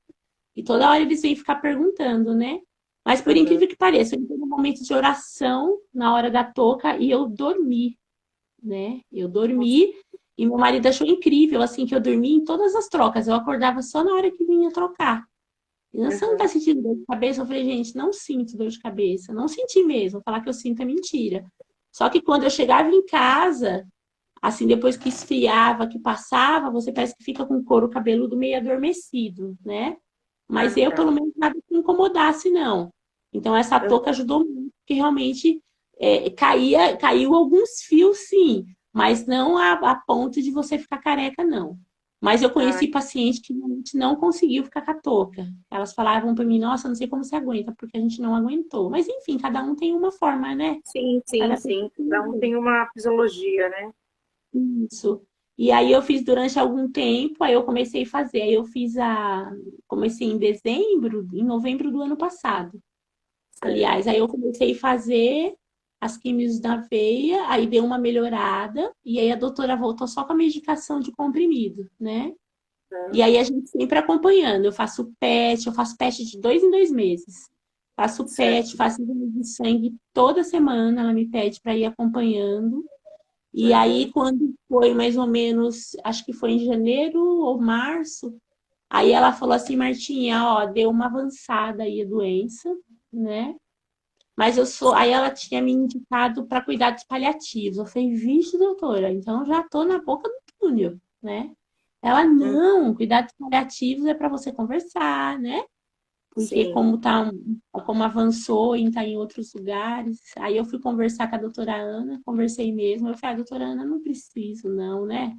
E toda hora eles vêm ficar perguntando, né? Mas por uhum, incrível que pareça, eu entrei num momento de oração na hora da touca e eu dormi, né? Eu nossa, dormi e meu marido achou incrível, assim, que eu dormi em todas as trocas. Eu acordava só na hora que vinha trocar. E você não tá uhum, sentindo dor de cabeça? Eu falei, gente, não sinto dor de cabeça. Não senti mesmo. Falar que eu sinto é mentira. Só que quando eu chegava em casa, assim, depois que esfriava, que passava, você parece que fica com o couro cabeludo meio adormecido, né? Mas ah, eu, tá, pelo menos, nada que me incomodasse, não. Então, essa uhum, touca ajudou muito, porque realmente caiu alguns fios, sim, mas não a ponto de você ficar careca, não. Mas eu ah, conheci paciente que realmente não conseguiu ficar com a touca. Elas falavam para mim, nossa, não sei como você aguenta, porque a gente não aguentou. Mas, enfim, cada um tem uma forma, né? sim, sim, Cada pessoa sim, tem cada um um jeito. tem uma fisiologia, né? Isso. E aí eu fiz durante algum tempo, aí eu comecei a fazer. Comecei em dezembro, em novembro do ano passado. Certo, Aliás, aí eu comecei a fazer as químios da veia, aí deu uma melhorada, e aí a doutora voltou só com a medicação de comprimido, né? E uhum, aí a gente sempre acompanhando. Eu faço PET de 2 em 2 meses. Faço PET, certo. faço exame de sangue toda semana, ela me pede para ir acompanhando. E aí, Uhum. quando foi mais ou menos, acho que foi em janeiro ou março, aí ela falou assim, Martinha, ó, deu uma avançada aí a doença, né? Mas eu sou. Aí ela tinha me indicado para cuidados paliativos. Eu falei, vixe, doutora, então já tô na boca do túnel, né? Ela, Uhum. não, cuidados paliativos é para você conversar, né? Porque Sim. como avançou e está em outros lugares. Aí eu fui conversar com a doutora Ana, conversei mesmo. Eu falei, ah, doutora Ana, não preciso, não, né?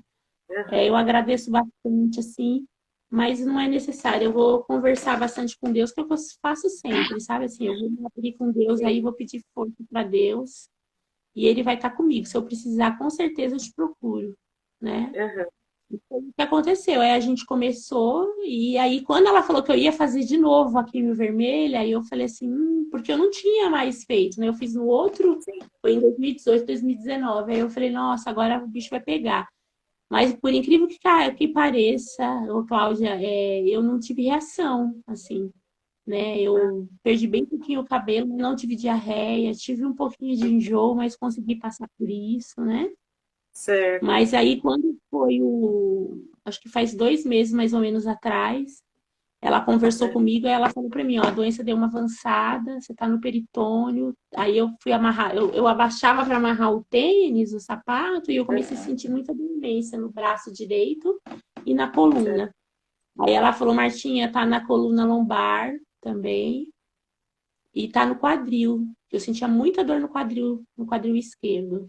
Eu Uhum. agradeço bastante, assim, mas não é necessário. Eu vou conversar bastante com Deus, que é o que eu faço sempre, sabe? Assim, eu vou me abrir com Deus, aí Sim. vou pedir força para Deus, e Ele vai estar comigo. Se eu precisar, com certeza eu te procuro, né? Uhum. Foi o que aconteceu? Aí a gente começou, e aí quando ela falou que eu ia fazer de novo a quimio vermelha, aí eu falei assim, porque eu não tinha mais feito, né? Eu fiz no outro, Sim. foi em 2018, 2019. Aí eu falei, nossa, agora o bicho vai pegar. Mas por incrível que pareça, ô, Cláudia, eu não tive reação, assim, né? Ah, Eu perdi bem pouquinho o cabelo, não tive diarreia, tive um pouquinho de enjoo, mas consegui passar por isso, né? certo. Mas aí quando foi acho que faz 2 meses mais ou menos atrás, ela conversou Uhum. comigo e ela falou para mim, ó, a doença deu uma avançada, você tá no peritônio. Aí eu fui amarrar, eu abaixava para amarrar o tênis, o sapato, e eu comecei a sentir muita dormência no braço direito e na Certo. coluna. Aí ela falou, Martinha, tá na coluna lombar também e tá no quadril. Eu sentia muita dor no quadril esquerdo.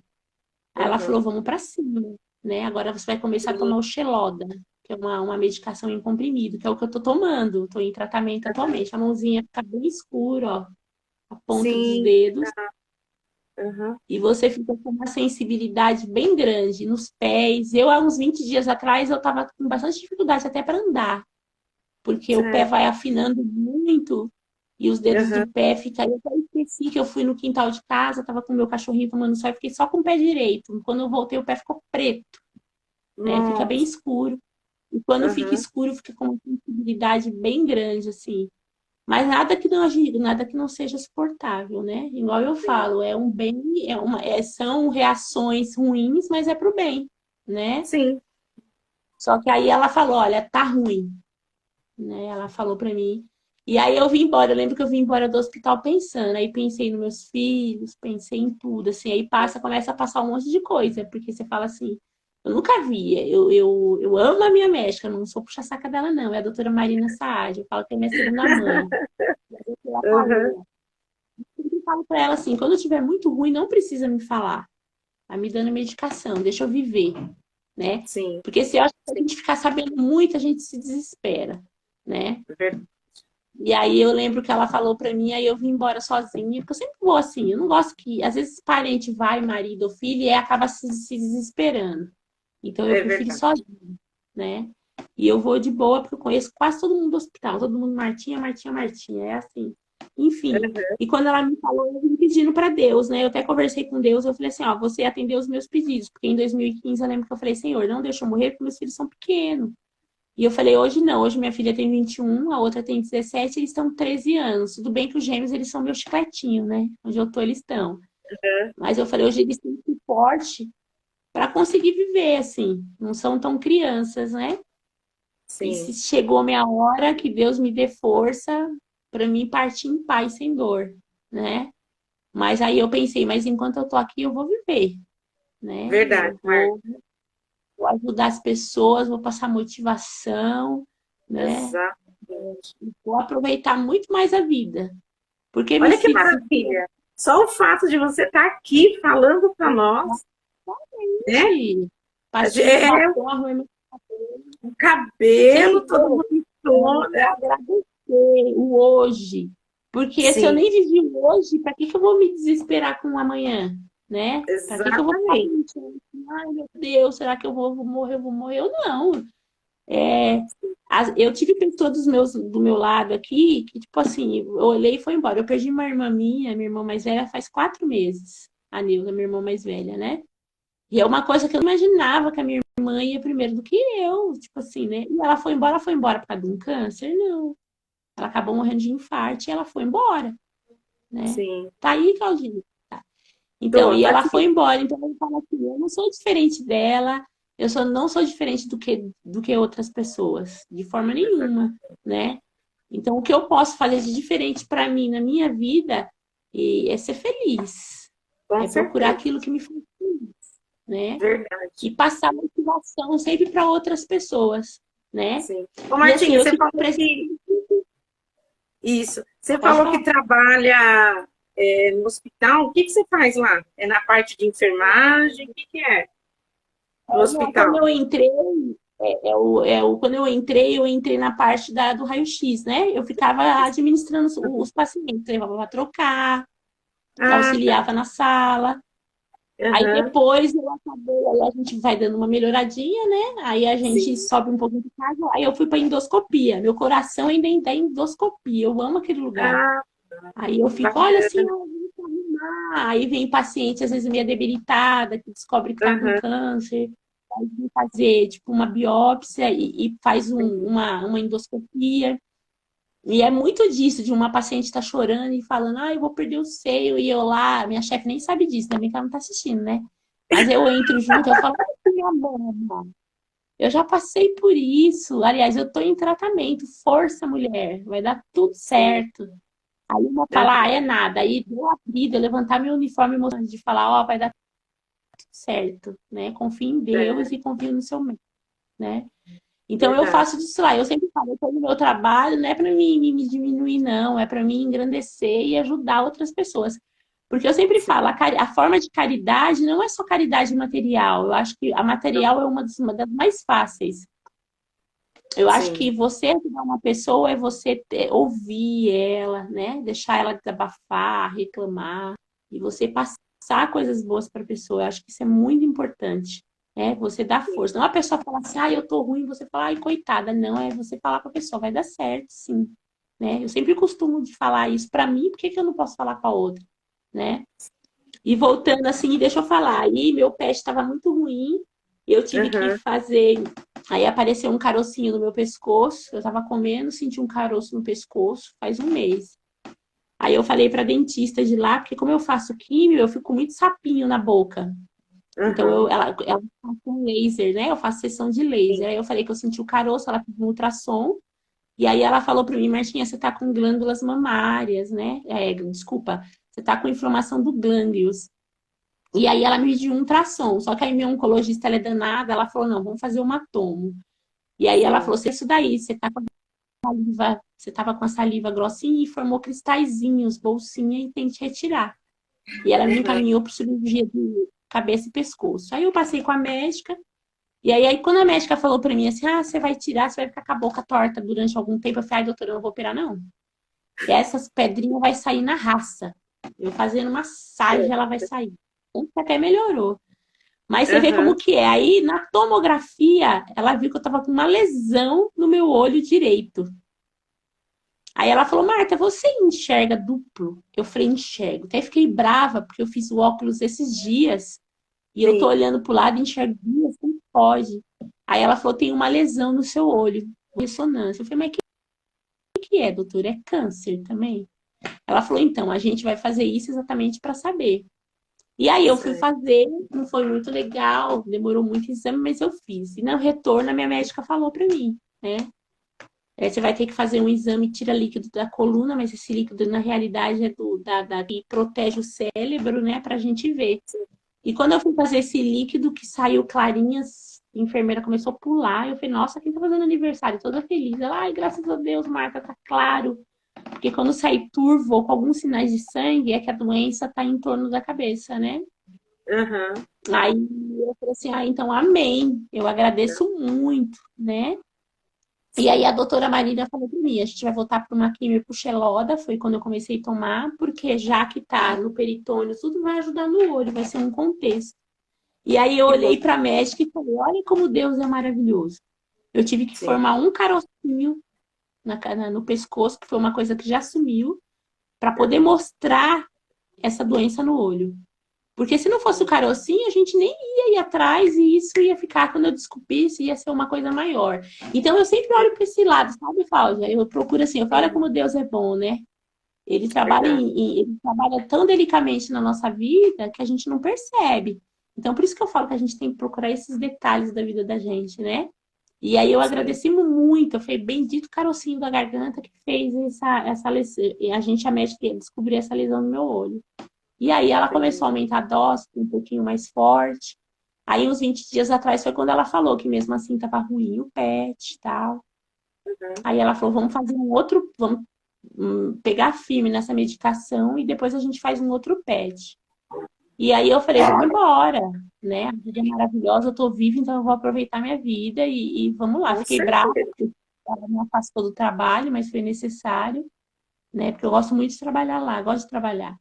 Aí ela Uhum. falou, vamos para cima, né? Agora você vai começar a tomar o Xeloda, que é uma medicação em comprimido, que é o que eu tô tomando. Tô em tratamento atualmente. A mãozinha fica bem escura, ó, a ponta dos Sim. dedos. Uhum. E você fica com uma sensibilidade bem grande nos pés. Eu, há uns 20 dias atrás, eu tava com bastante dificuldade até para andar, porque o pé Certo. vai afinando muito e os dedos Uhum. do pé ficam. Eu até esqueci que eu fui no quintal de casa, tava com o meu cachorrinho tomando sol e fiquei só com o pé direito. Quando eu voltei, o pé ficou preto, né? Fica bem Nossa. escuro. E quando fica Uhum. escuro, fica com uma sensibilidade bem grande, assim. Mas nada que não nada que não seja suportável, né? Igual eu Sim. falo, é um bem, são reações ruins, mas é pro bem, né? Sim. Só que aí ela falou, olha, tá ruim, né? Ela falou pra mim. E aí eu vim embora, eu lembro que eu vim embora do hospital pensando, aí pensei nos meus filhos, pensei em tudo, assim, aí começa a passar um monte de coisa, porque você fala assim, eu nunca vi, eu amo a minha médica, eu não sou puxa-saca dela, não, é a doutora Marina Saad, eu falo que é minha segunda mãe. Ela Uhum. falou, eu sempre falo pra ela assim, quando eu estiver muito ruim, não precisa me falar, tá me dando medicação, deixa eu viver, né? Sim. Porque se eu acho que a Sim. gente ficar sabendo muito, a gente se desespera, né? Verdade. E aí eu lembro que ela falou pra mim, aí eu vim embora sozinha, porque eu sempre vou assim, eu não gosto que, às vezes, parente vai, marido ou filho, e aí acaba se desesperando. Então eu É prefiro ir verdade. sozinha, né? E eu vou de boa, porque eu conheço quase todo mundo do hospital, todo mundo Martinha, Martinha, Martinha, é assim. Enfim, Uhum. e quando ela me falou, eu vim pedindo pra Deus, né? Eu até conversei com Deus, eu falei assim, ó, você atendeu os meus pedidos, porque em 2015 eu lembro que eu falei, Senhor, não deixa eu morrer, porque meus filhos são pequenos. E eu falei, hoje não, hoje minha filha tem 21, a outra tem 17, eles estão 13 anos. Tudo bem que os gêmeos, eles são meu chicletinho, né? Onde eu tô, eles estão. Uhum. Mas eu falei, hoje eles têm suporte para conseguir viver, assim. Não são tão crianças, né? E se Sim. chegou a minha hora, que Deus me dê força para mim partir em paz, sem dor, né? Mas aí eu pensei, mas enquanto eu tô aqui, eu vou viver, né? Verdade, Eu Marta. vou ajudar as pessoas, vou passar motivação, né? Exatamente. Vou aproveitar muito mais a vida. Porque Olha que maravilha. Só o fato de você estar aqui falando para nós, né? passei o É batom, arrumei meu o sem cabelo todo dor. bonitona. É agradecer o hoje. Porque se eu Sim, nem vivi o hoje, para que eu vou me desesperar com o amanhã? Né? Para que eu vou ficar exatamente. pensando, ai meu Deus, será que eu vou morrer? Eu vou morrer? Eu não. É, eu tive pessoas do meu lado aqui que, tipo assim, eu olhei e foi embora. Eu perdi uma irmã minha irmã mais velha, faz 4 meses. A Nilda, minha irmã mais velha, né? E é uma coisa que eu não imaginava que a minha irmã ia primeiro do que eu, tipo assim, né? E ela foi embora por causa de um câncer? Não. Ela acabou morrendo de infarto e ela foi embora. né? sim. Tá aí, Claudinha. Então, Tô e ela foi aqui. embora. Então, eu falo assim, eu não sou diferente dela, não sou diferente do que outras pessoas, de forma nenhuma, né? Então, o que eu posso fazer de diferente para mim na minha vida é ser feliz, Com é procurar certeza. aquilo que me faz feliz, né? Verdade. E passar motivação sempre para outras pessoas, né? Sim. Ô, E assim, Martinha, eu você fico falou que. precisando. Isso. Você Pode falou falar. que trabalha no hospital. O que que você faz lá? É na parte de enfermagem? O que que é no Não, quando hospital? eu entrei, quando eu entrei na parte do raio-x, né? Eu ficava administrando os pacientes, levava para trocar, Ah, tá. auxiliava na sala. Aí Aham. depois eu acabei, aí a gente vai dando uma melhoradinha, né? Aí a gente Sim. sobe um pouquinho de carga. Aí eu fui para endoscopia. Meu coração ainda é endoscopia. Eu amo aquele lugar. Ah, Aí eu fico, olha assim, bacana. ó, vem pra arrumar. Aí vem paciente, às vezes meio debilitada, que descobre que está com Aham. câncer. Aí vem fazer, tipo, uma biópsia e faz Uhum. uma endoscopia. E é muito disso, de uma paciente estar chorando e falando, ah, eu vou perder o seio. E eu lá, minha chefe nem sabe disso, ainda bem que ela não tá assistindo, né? Mas eu entro junto, eu falo, ai, minha mama, eu já passei por isso. Aliás, eu tô em tratamento. Força, mulher, vai dar tudo Sim. certo. Aí uma fala, ah, Aham. é nada. Aí deu a vida, eu levantar meu uniforme emocionante de falar, ó, vai dar tudo certo, né? Confio em Deus É, e confio no seu médico, né? Então eu verdade. faço disso lá. Eu sempre falo, eu tô no meu trabalho, não é para mim me diminuir, não, é para mim engrandecer e ajudar outras pessoas. Porque eu sempre Sim. falo, a forma de caridade não é só caridade material. Eu acho que a material é uma das mais fáceis. Eu acho que Sim. você ajudar uma pessoa é você ouvir ela, né? Deixar ela desabafar, reclamar, e você passar coisas boas para a pessoa. Eu acho que isso é muito importante, né? Você dá força. Não a pessoa falar assim, ah, eu tô ruim, você falar, ai, coitada. Não, é você falar para a pessoa, vai dar certo, sim. Né? Eu sempre costumo de falar isso para mim, por que que eu não posso falar para outra, né? E voltando assim, deixa eu falar, aí meu pé estava muito ruim, eu tive que Aham. fazer. Aí apareceu um carocinho no meu pescoço, eu tava comendo, senti um caroço no pescoço faz um mês. Aí eu falei pra dentista de lá, porque como eu faço químio, eu fico com muito sapinho na boca. Então Aham. ela faz com laser, né? Eu faço sessão de Sim. laser. Aí eu falei que eu senti o caroço, ela pediu um ultrassom. E aí ela falou para mim, Martinha, você tá com glândulas mamárias, né? Desculpa, você tá com inflamação do glândulos. E aí ela me pediu um ultrassom. Só que aí minha oncologista, ela é danada, ela falou, não, vamos fazer uma tomo. E aí ela Sim. falou, se isso daí, você tá com a saliva, você tava com a saliva grossinha e formou cristalzinhos, bolsinha, e tem que retirar. E ela me Aham. encaminhou para cirurgia de cabeça e pescoço. Aí eu passei com a médica, e aí quando a médica falou para mim assim, ah, você vai tirar, você vai ficar com a boca torta durante algum tempo, eu falei, ai, doutora, eu não vou operar, não. Essas pedrinhas vai sair na raça. Eu fazendo massagem, ela vai sair. Até melhorou. Mas você vê como Aham. que é. Aí, na tomografia, ela viu que eu tava com uma lesão no meu olho direito. Aí ela falou, Marta, você enxerga duplo? Eu falei, enxergo. Até fiquei brava, porque eu fiz o óculos esses dias. E eu tô Sim. olhando pro lado e enxergo duas, como pode? Aí ela falou, tem uma lesão no seu olho. Ressonância. Eu falei, mas que é, doutora? É câncer também? Ela falou, então, a gente vai fazer isso exatamente para saber. E aí eu fui Sei. fazer, não foi muito legal, demorou muito exame, mas eu fiz. E no retorno a minha médica falou para mim, né? Você vai ter que fazer um exame, tira líquido da coluna, mas esse líquido na realidade é que protege o cérebro, né, pra gente ver. E quando eu fui fazer esse líquido que saiu clarinhas, a enfermeira começou a pular, eu falei, nossa, quem tá fazendo aniversário? Toda feliz. Ela, ai, graças a Deus, Marta, tá claro. Porque quando sai turvo ou com alguns sinais de sangue, é que a doença tá em torno da cabeça, né? Aham. Aí eu falei assim, ah, então amém. Eu agradeço muito, né? E aí a Sim. doutora Marina falou para mim, a gente vai voltar para uma quimio puxeloda, foi quando eu comecei a tomar, porque já que tá no peritônio, tudo vai ajudar no olho, vai ser um contexto. E aí eu Que bom. olhei para a médica e falei, olha como Deus é maravilhoso. Eu tive que Sim. formar um carocinho no pescoço, que foi uma coisa que já sumiu, para poder Aham. mostrar essa doença no olho. Porque se não fosse o carocinho, a gente nem ia ir atrás e isso ia ficar, quando eu descobrisse, ia ser uma coisa maior. Então eu sempre olho para esse lado, sabe, Cláudia? Eu procuro assim, eu falo, olha Sim. como Deus é bom, né? Verdade. ele trabalha tão delicadamente na nossa vida que a gente não percebe. Então, por isso que eu falo que a gente tem que procurar esses detalhes da vida da gente, né? E aí eu Sim. agradeci muito, foi bendito carocinho da garganta que fez essa lesão. A médica descobriu essa lesão no meu olho. E aí ela começou a Entendi. aumentar a dose, um pouquinho mais forte. Aí uns 20 dias atrás foi quando ela falou que mesmo assim tava ruim o PET e tal. Uhum. Aí ela falou, vamos fazer um outro, vamos pegar firme nessa medicação e depois a gente faz um outro PET. E aí eu falei, vamos embora, né? A vida é maravilhosa, eu tô viva, então eu vou aproveitar minha vida e vamos lá. Com Fiquei brava, certeza. porque ela me afastou do trabalho, mas foi necessário, né? Porque eu gosto muito de trabalhar lá, gosto de trabalhar.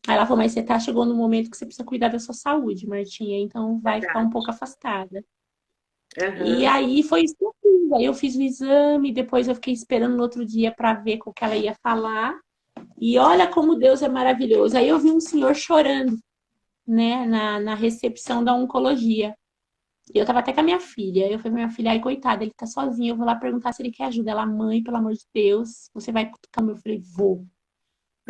Aí ela falou, mas você chegou no momento que você precisa cuidar da sua saúde, Martinha, então vai ficar um pouco Verdade. afastada. E Aham. aí foi isso que eu fiz. Aí eu fiz o exame, depois eu fiquei esperando no outro dia para ver o que ela ia falar. E olha como Deus é maravilhoso. Aí eu vi um senhor chorando, né, na recepção da oncologia. E eu tava até com a minha filha. Eu falei, minha filha, ai, coitada, ele tá sozinho. Eu vou lá perguntar se ele quer ajuda. Ela, mãe, pelo amor de Deus, você vai cutucar meu? Eu falei, vou.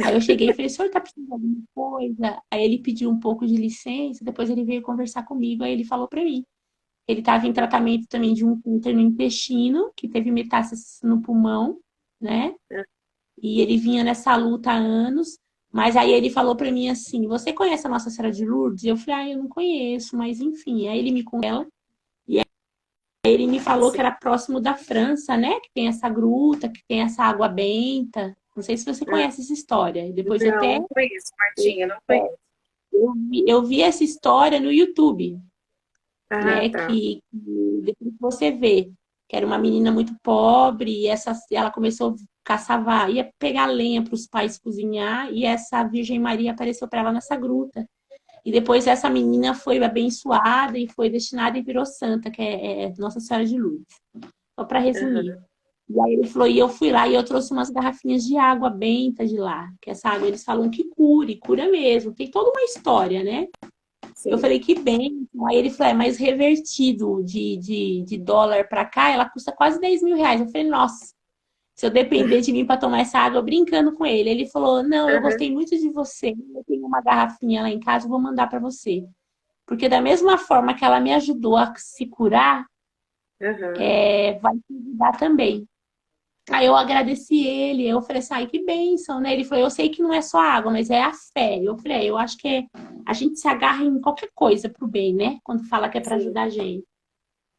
Aí eu cheguei e falei, o senhor tá precisando de alguma coisa? Aí ele pediu um pouco de licença, depois ele veio conversar comigo, aí ele falou pra mim. Ele estava em tratamento também de um câncer no intestino, que teve metástase no pulmão, né? E ele vinha nessa luta há anos. Mas aí ele falou para mim assim: Você conhece a Nossa Senhora de Lourdes? Eu falei: Ah, eu não conheço, mas enfim. Aí ele me contou ela. E aí ele me falou que Sim. era próximo da França, né? Que tem essa gruta, que tem essa água benta. Não sei se você Ah, conhece essa história. E depois não, até não conheço, Martinha, não conheço. eu vi essa história no YouTube. Ah, Né? tá. Que depois você vê que era uma menina muito pobre e ela começou a caçar, ia pegar lenha para os pais cozinhar e essa Virgem Maria apareceu para ela nessa gruta. E depois essa menina foi abençoada e foi destinada e virou santa, que é Nossa Senhora de Lourdes. Só para resumir. Aham. E aí ele falou, e eu fui lá e eu trouxe umas garrafinhas de água benta de lá, que essa água eles falam que cura mesmo. Tem toda uma história, né? Eu Sim. falei, que bem. Aí ele falou, mas revertido de dólar para cá, ela custa quase 10 mil reais. Eu falei, nossa, se eu depender de mim para tomar essa água, brincando com ele. Ele falou, não, eu Aham. gostei muito de você. Eu tenho uma garrafinha lá em casa, eu vou mandar para você. Porque da mesma forma que ela me ajudou a se curar, Aham. vai te ajudar também. Aí eu agradeci ele, eu falei assim, ai, que bênção, né? Ele falou, eu sei que não é só água, mas é a fé. Eu falei, eu acho que a gente se agarra em qualquer coisa pro bem, né? Quando fala que é para Sim. ajudar a gente.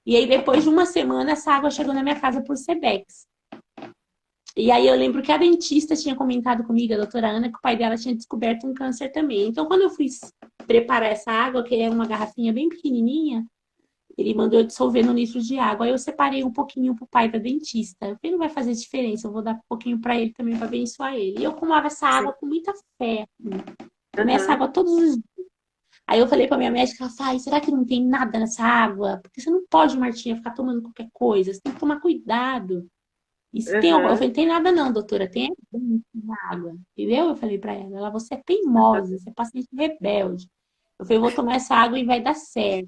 E aí, depois de uma semana, essa água chegou na minha casa por Sedex. E aí eu lembro que a dentista tinha comentado comigo, a doutora Ana, que o pai dela tinha descoberto um câncer também. Então, quando eu fui preparar essa água, que é uma garrafinha bem pequenininha, ele mandou eu dissolver no litro de água. Aí eu separei um pouquinho pro pai da dentista. Eu falei, não vai fazer diferença, eu vou dar um pouquinho para ele também para abençoar ele. E eu tomava essa Sim. água com muita fé. Tomei essa Aham. água todos os dias. Aí eu falei pra minha médica, ela falou, ai, será que não tem nada nessa água? Porque você não pode, Martinha, ficar tomando qualquer coisa. Você tem que tomar cuidado. E se tem alguma... Eu Aham. falei, tem nada não, doutora. Tem na água. Entendeu? Eu falei pra ela. Ela, você é teimosa, você é paciente rebelde. Eu falei, eu vou tomar essa água e vai dar certo.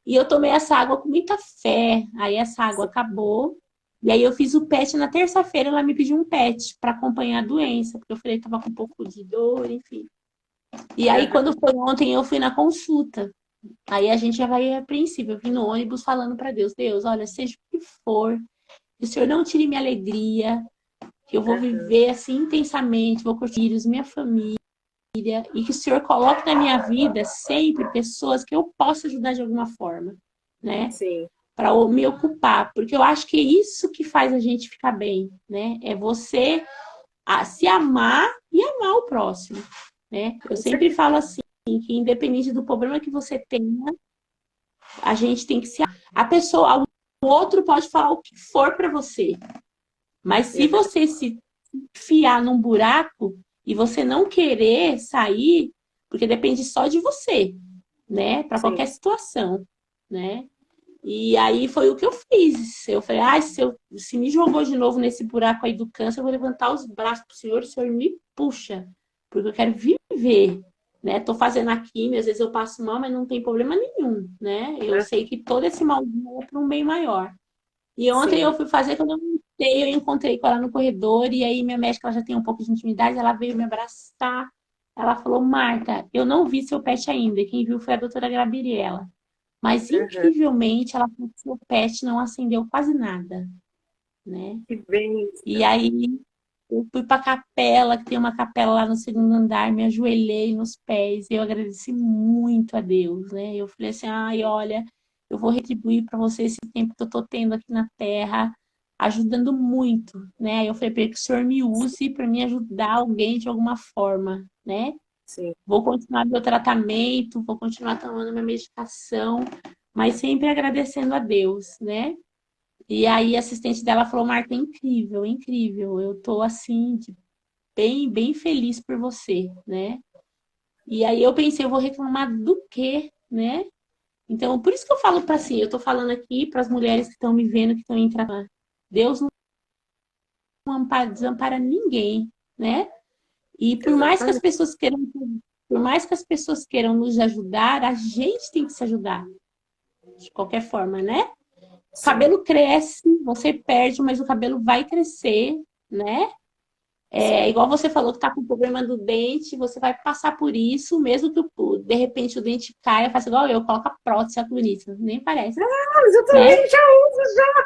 E eu tomei essa água com muita fé. Aí essa água Sim. acabou. E aí eu fiz o PET na terça-feira, ela me pediu um PET para acompanhar a doença, porque eu falei que tava com um pouco de dor, enfim. E aí Aham. quando foi ontem eu fui na consulta. Aí a gente já vai a princípio, eu vim no ônibus falando para Deus, Deus, olha, seja o que for, que o Senhor não tire minha alegria, que eu vou Aham. viver assim intensamente, vou curtir os minha família e que o Senhor coloque na minha vida sempre pessoas que eu possa ajudar de alguma forma, né? Sim. Para me ocupar, porque eu acho que é isso que faz a gente ficar bem, né? É você se amar e amar o próximo, né? Eu Com sempre falo certeza. assim, que independente do problema que você tenha, a gente tem que se a pessoa, o outro pode falar o que for para você, mas se É verdade. você se enfiar num buraco e você não querer sair, porque depende só de você, né? Para Sim. qualquer situação, né? E aí foi o que eu fiz. Eu falei, ah, se me jogou de novo nesse buraco aí do câncer, eu vou levantar os braços pro senhor, o senhor me puxa, porque eu quero viver, né? Tô fazendo a quimio, às vezes eu passo mal, mas não tem problema nenhum, né? Eu Aham. sei que todo esse malzinho é para um bem maior. E ontem eu Sim. fui fazer quando eu voltei, eu encontrei com ela no corredor, e aí minha médica, ela já tem um pouco de intimidade, ela veio me abraçar. Ela falou, Marta, eu não vi seu pet ainda, quem viu foi a doutora Gabriela. Mas, Aham. incrivelmente, ela falou que seu pet não acendeu quase nada, né? Que bem. E aí, eu fui para a capela, que tem uma capela lá no segundo andar, me ajoelhei nos pés, e eu agradeci muito a Deus, né? Eu falei assim, ai, olha, eu vou retribuir para você esse tempo que eu tô tendo aqui na Terra, ajudando muito, né? Eu falei para ele que o Senhor me use para me ajudar alguém de alguma forma, né? Sim. Vou continuar meu tratamento, vou continuar tomando minha medicação, mas sempre agradecendo a Deus, né? E aí a assistente dela falou, Marta, é incrível, incrível. Eu tô assim, bem, bem feliz por você, né? E aí eu pensei, eu vou reclamar do quê, né? Então, por isso que eu falo para assim, eu tô falando aqui para as mulheres que estão me vendo, que estão em tratamento. Deus não desampara ninguém, né? E por mais que as Exatamente. pessoas queiram, por mais que as pessoas queiram nos ajudar, a gente tem que se ajudar, de qualquer forma, né? O Sim, cabelo cresce, você perde, mas o cabelo vai crescer, né? É sim. igual você falou que tá com problema do dente, você vai passar por isso, mesmo que de repente o dente caia, faça igual eu, coloca prótese, olha que bonito, nem parece, Ah, mas eu né? também já uso, já,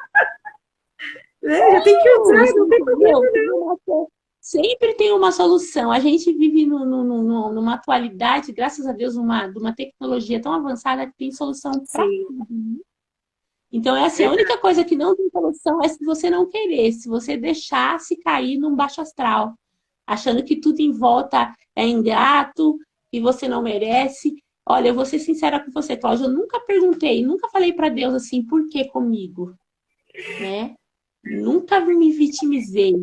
né? Já tem que usar, Isso, não tem entendeu? problema. Sempre tem uma solução. A gente vive numa atualidade, graças a Deus, de uma tecnologia tão avançada que tem solução para Sim, tudo, né? Então, é assim, a verdade. única coisa que não tem solução é se você não querer, se você deixar se cair num baixo astral, achando que tudo em volta é ingrato, que você não merece. Olha, eu vou ser sincera com você, Cláudia, eu nunca perguntei, nunca falei para Deus assim, por que comigo, né? Nunca me vitimizei,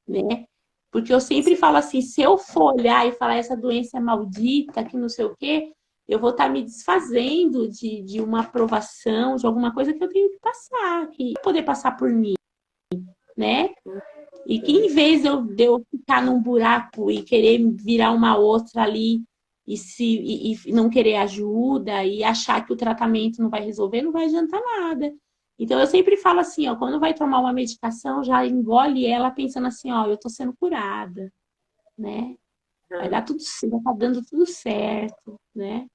né? Porque eu sempre falo assim, se eu for olhar e falar essa doença é maldita, que não sei o quê, eu vou estar me desfazendo de uma aprovação, de alguma coisa que eu tenho que passar, que poder passar por mim, né? E que em vez de eu ficar num buraco e querer virar uma outra ali e não querer ajuda e achar que o tratamento não vai resolver, não vai adiantar nada. Então eu sempre falo assim, ó, quando vai tomar uma medicação, já engole ela pensando assim, ó, eu tô sendo curada, né? Vai Aham, dar tudo certo, vai tá dando tudo certo, né?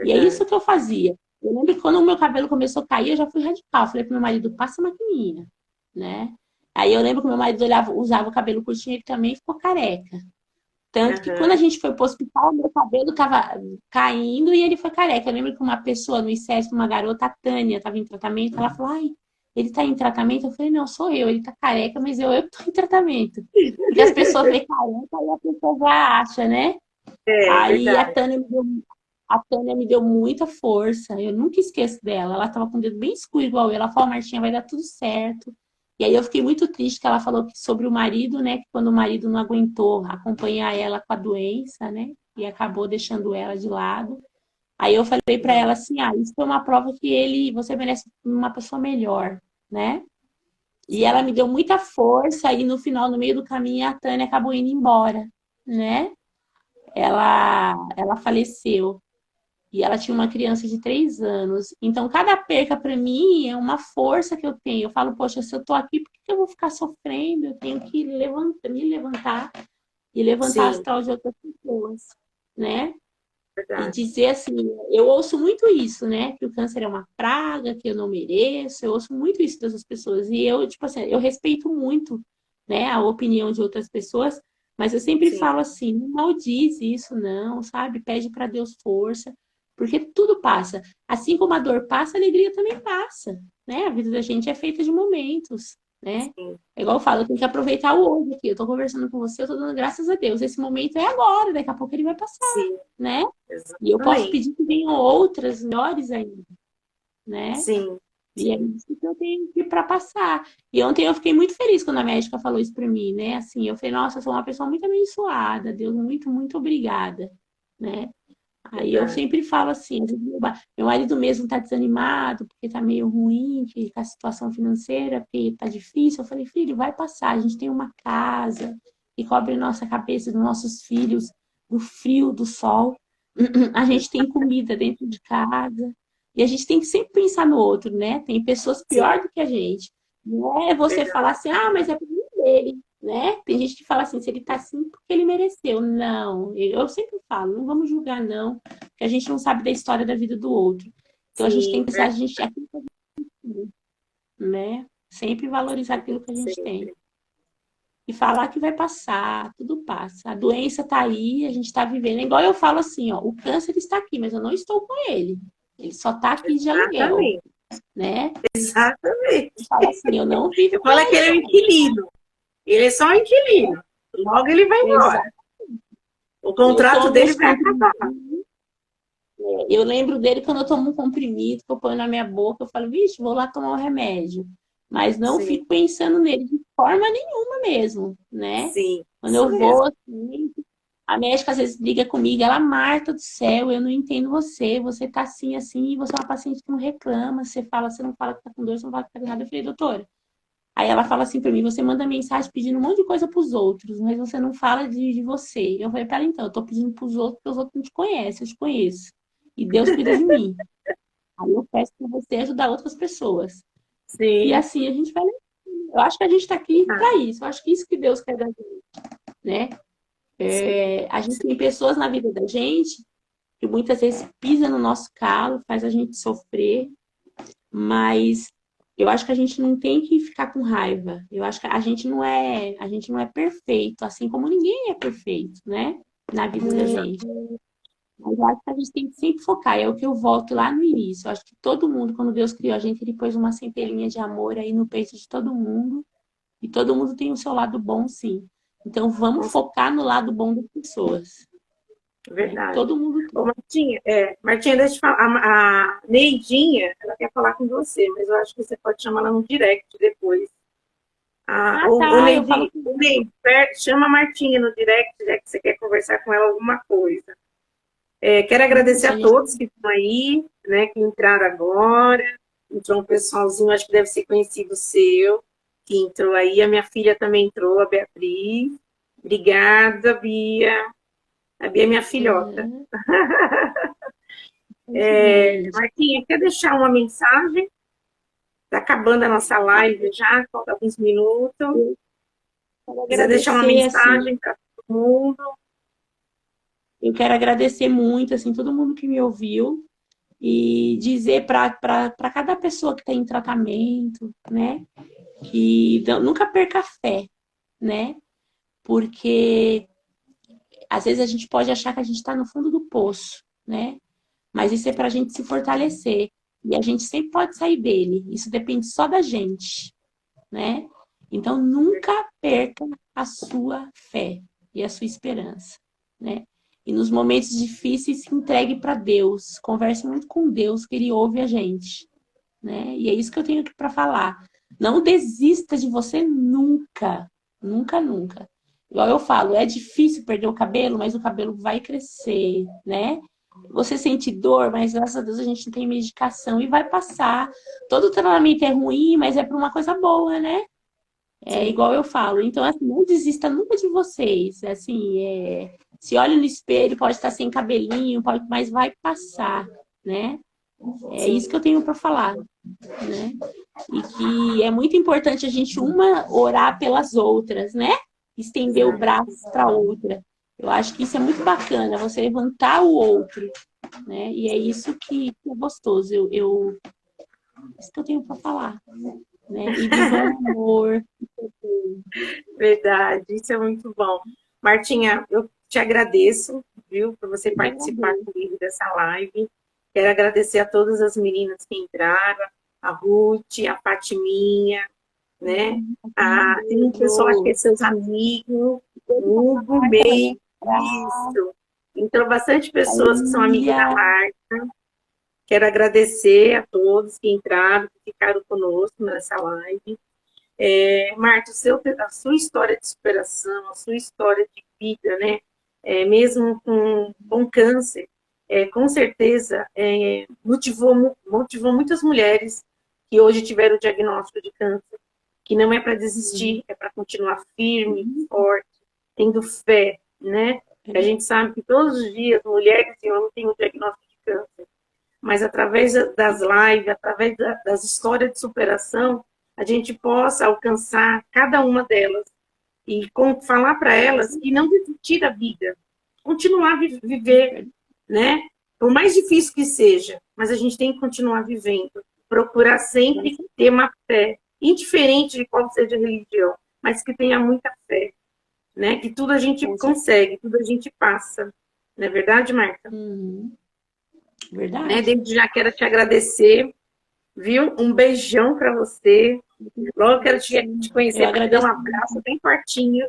E é isso verdade. que eu fazia. Eu lembro que quando o meu cabelo começou a cair, eu já fui radical. Falei pro meu marido, passa a maquininha, né? Aí eu lembro que meu marido usava o cabelo curtinho, ele também ficou careca. Tanto que quando a Aham, gente foi pro hospital, meu cabelo tava caindo e ele foi careca. Eu lembro que uma pessoa no ICESP, uma garota, a Tânia, tava em tratamento, ela falou, ai, ele tá em tratamento? Eu falei, não, sou eu, ele tá careca, mas eu tô em tratamento. Porque as pessoas veem careca e a pessoa já acha, né? é Aí verdade. a Tânia me deu muita força. Eu nunca esqueço dela. Ela estava com o dedo bem escuro igual eu. Ela falou, Martinha, vai dar tudo certo. E aí eu fiquei muito triste que ela falou sobre o marido, né? Que quando o marido não aguentou acompanhar ela com a doença, né? E acabou deixando ela de lado. Aí eu falei para ela assim, ah, isso foi uma prova que você merece uma pessoa melhor, né? E ela Sim, me deu muita força e no final, no meio do caminho, a Tânia acabou indo embora, né? Ela faleceu e ela tinha uma criança de 3 anos. Então, cada perca para mim é uma força que eu tenho. Eu falo, poxa, se eu tô aqui, por que eu vou ficar sofrendo? Eu tenho que me levantar e levantar as sim, astral de outras pessoas, né? E verdade. dizer assim, eu ouço muito isso, né? Que o câncer é uma praga, que eu não mereço. Eu ouço muito isso dessas pessoas. E eu, tipo assim, eu respeito muito, né, a opinião de outras pessoas, mas eu sempre Sim, falo assim, não maldiz isso, não, sabe? Pede para Deus força, porque tudo passa. Assim como a dor passa, a alegria também passa, né? A vida da gente é feita de momentos, né? sim, É igual eu falo, eu tenho que aproveitar o hoje aqui. Eu tô conversando com você, eu tô dando graças a Deus. Esse momento é agora, daqui a pouco ele vai passar, sim, né? E eu posso exatamente. pedir que venham outras melhores ainda, né? Sim, E é sim, isso que eu tenho que para passar. E ontem eu fiquei muito feliz quando a médica falou isso para mim, né? Assim, eu falei, nossa, eu sou uma pessoa muito abençoada, Deus, muito, muito obrigada, né? Aí eu verdade. sempre falo assim, meu marido mesmo tá desanimado, porque tá meio ruim, que com a situação financeira, porque tá difícil. Eu falei, filho, vai passar, a gente tem uma casa que cobre nossa cabeça dos nossos filhos, do frio, do sol. A gente tem comida dentro de casa. E a gente tem que sempre pensar no outro, né? Tem pessoas Sim, pior do que a gente. Não é você falar assim, ah, mas é problema dele, né? Tem gente que fala assim, se ele tá assim, porque ele mereceu. Não, eu sempre falo, não vamos julgar, não, porque a gente não sabe da história da vida do outro. Então a gente tem Sim, que pensar, a gente, aquilo que a gente tem, né? Sempre valorizar aquilo que a gente tem. sempre. E falar que vai passar, tudo passa. A doença tá aí, a gente tá vivendo. Igual eu falo assim, ó, o câncer está aqui, mas eu não estou com ele. Ele só tá aqui de aluguel, Exatamente, né? Eu exatamente. falo assim, eu não vivo Eu com falo que ele é um ele, inquilino. Ele é só um inquilino. Logo ele vai não. embora. O Eu contrato tomo dele uns vai acabar. comprimidos. Eu lembro dele quando eu tomo um comprimido que eu ponho na minha boca, eu falo, vixe, vou lá tomar o remédio. Mas não Sim, fico pensando nele de forma nenhuma mesmo, né? sim, Quando isso eu mesmo. vou assim, a médica às vezes liga comigo, ela, Marta do céu, eu não entendo você, você tá assim, assim, e você é uma paciente que não reclama, você não fala que tá com dor, você não fala que tá com nada. Eu falei, doutora. Aí ela fala assim pra mim, você manda mensagem pedindo um monte de coisa pros outros, mas você não fala de você. Eu falei pra ela, então, eu tô pedindo pros outros porque os outros não te conhecem, eu te conheço. E Deus cuida de mim. Aí eu peço pra você ajudar outras pessoas. E Sim. assim a gente vai. Eu acho que a gente tá aqui Ah, pra isso. Eu acho que isso que Deus quer da gente, né? sim. É, a gente tem pessoas na vida da gente que muitas vezes pisa no nosso calo, faz a gente sofrer, mas eu acho que a gente não tem que ficar com raiva. Eu acho que a gente não é perfeito, assim como ninguém é perfeito, né? Na vida da gente. Mas eu acho que a gente tem que sempre focar. É o que eu volto lá no início. Eu acho que todo mundo, quando Deus criou a gente, ele pôs uma centelhinha de amor aí no peito de todo mundo. E todo mundo tem o seu lado bom, sim. Então vamos focar no lado bom das pessoas, né? Verdade. Todo mundo Ô, tem. Martinha, deixa eu te falar. A Neidinha, ela quer falar com você, mas eu acho que você pode chamar ela no direct depois. Ah, tá. Eu falo com O Neide, chama a Martinha no direct, já que você quer conversar com ela alguma coisa. Quero agradecer isso, a a gente. todos que estão aí, né, que entraram agora. Entrou um pessoalzinho, acho que deve ser conhecido seu, que entrou aí. A minha filha também entrou, a Beatriz. Obrigada, Bia. A Bia é minha filhota. Uhum. Muito bom, gente. Marquinha, quer deixar uma mensagem? Está acabando a nossa live já, falta alguns minutos. Eu quero Quiser deixar uma agradecer, assim, mensagem para todo mundo? eu quero agradecer muito, assim, todo mundo que me ouviu e dizer para cada pessoa que está em tratamento, né, que nunca perca a fé, né, porque às vezes a gente pode achar que a gente está no fundo do poço, né, mas isso é para a gente se fortalecer e a gente sempre pode sair dele. Isso depende só da gente, né? Então nunca perca a sua fé e a sua esperança, né? E nos momentos difíceis se entregue para Deus, converse muito com Deus, que Ele ouve a gente, né? E é isso que eu tenho aqui para falar. Não desista de você nunca, nunca, nunca. Igual eu falo, é difícil perder o cabelo, mas o cabelo vai crescer, né? Você sente dor, mas graças a Deus a gente não tem medicação e vai passar. Todo tratamento é ruim, mas é para uma coisa boa, né? É Sim, igual eu falo. Então, assim, não desista nunca de vocês. Assim, se olha no espelho, pode estar sem cabelinho, mas vai passar, né? É isso que sim. eu tenho para falar, né? E que é muito importante a gente uma orar pelas outras, né? Estender o Exato. braço para outra. Eu acho que isso é muito bacana, você levantar o outro, né? E é isso que é gostoso. Isso que eu tenho para falar, né? E vivam o amor. Verdade, isso é muito bom. Martinha, eu te agradeço, viu, por você Eu que participar agradeço. comigo dessa live. Quero agradecer a todas as meninas que entraram, a Ruth, a Fatiminha, né? Um Tem um pessoal, acho que é beijo. seus amigos, Beijo o pra Hugo Marta, pra May, minha pra isso. Então, bastante pessoas que são amigos da Lia. Marta. Quero agradecer a todos que entraram, que ficaram conosco nessa live. Marta, a sua história de superação, a sua história de vida, né? Mesmo com câncer, com certeza motivou muitas mulheres que hoje tiveram o diagnóstico de câncer, que não é para desistir, é para continuar firme, forte, tendo fé, né? A gente sabe que todos os dias mulheres e homens têm o diagnóstico de câncer, mas através das lives, através das histórias de superação, a gente possa alcançar cada uma delas e falar para elas e não desistir da vida, continuar a viver, né? Por mais difícil que seja, mas a gente tem que continuar vivendo, procurar sempre ter uma fé, indiferente de qual seja a religião, mas que tenha muita fé, né? Que tudo a gente consegue, tudo a gente passa. Não é verdade, Marta? Verdade. Né? Desde já quero te agradecer, viu? Um beijão para você. Logo quero te conhecer, para te dar um abraço bem fortinho.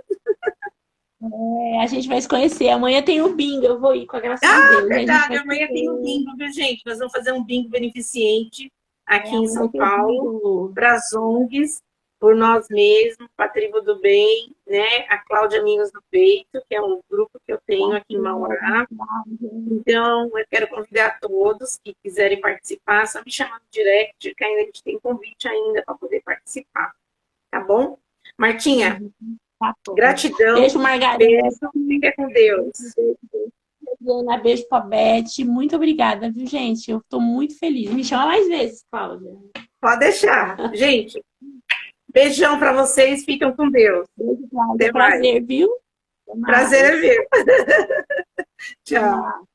A gente vai se conhecer. Amanhã tem o bingo, eu vou ir com a graça de Deus. Verdade, amanhã tem um bingo, viu, gente? Nós vamos fazer um bingo beneficente aqui em São Paulo, para as ONGs, por nós mesmos, para a Tribo do Bem, né? A Cláudia Amigos do Peito, que é um grupo que eu tenho aqui em Mauá. Então, eu quero convidar todos que quiserem participar, só me chamar no direct, que ainda a gente tem convite ainda para poder participar. Tá bom? Martinha, gratidão. Beijo, Margarida. Beijo, fica com Deus. Ana, beijo pra Beth. Muito obrigada, viu, gente? Eu tô muito feliz. Me chama mais vezes, Cláudia. Pode deixar. Gente, beijão para vocês. Ficam com Deus. Beijo, Cláudia. Prazer, viu? Prazer é meu. Tchau.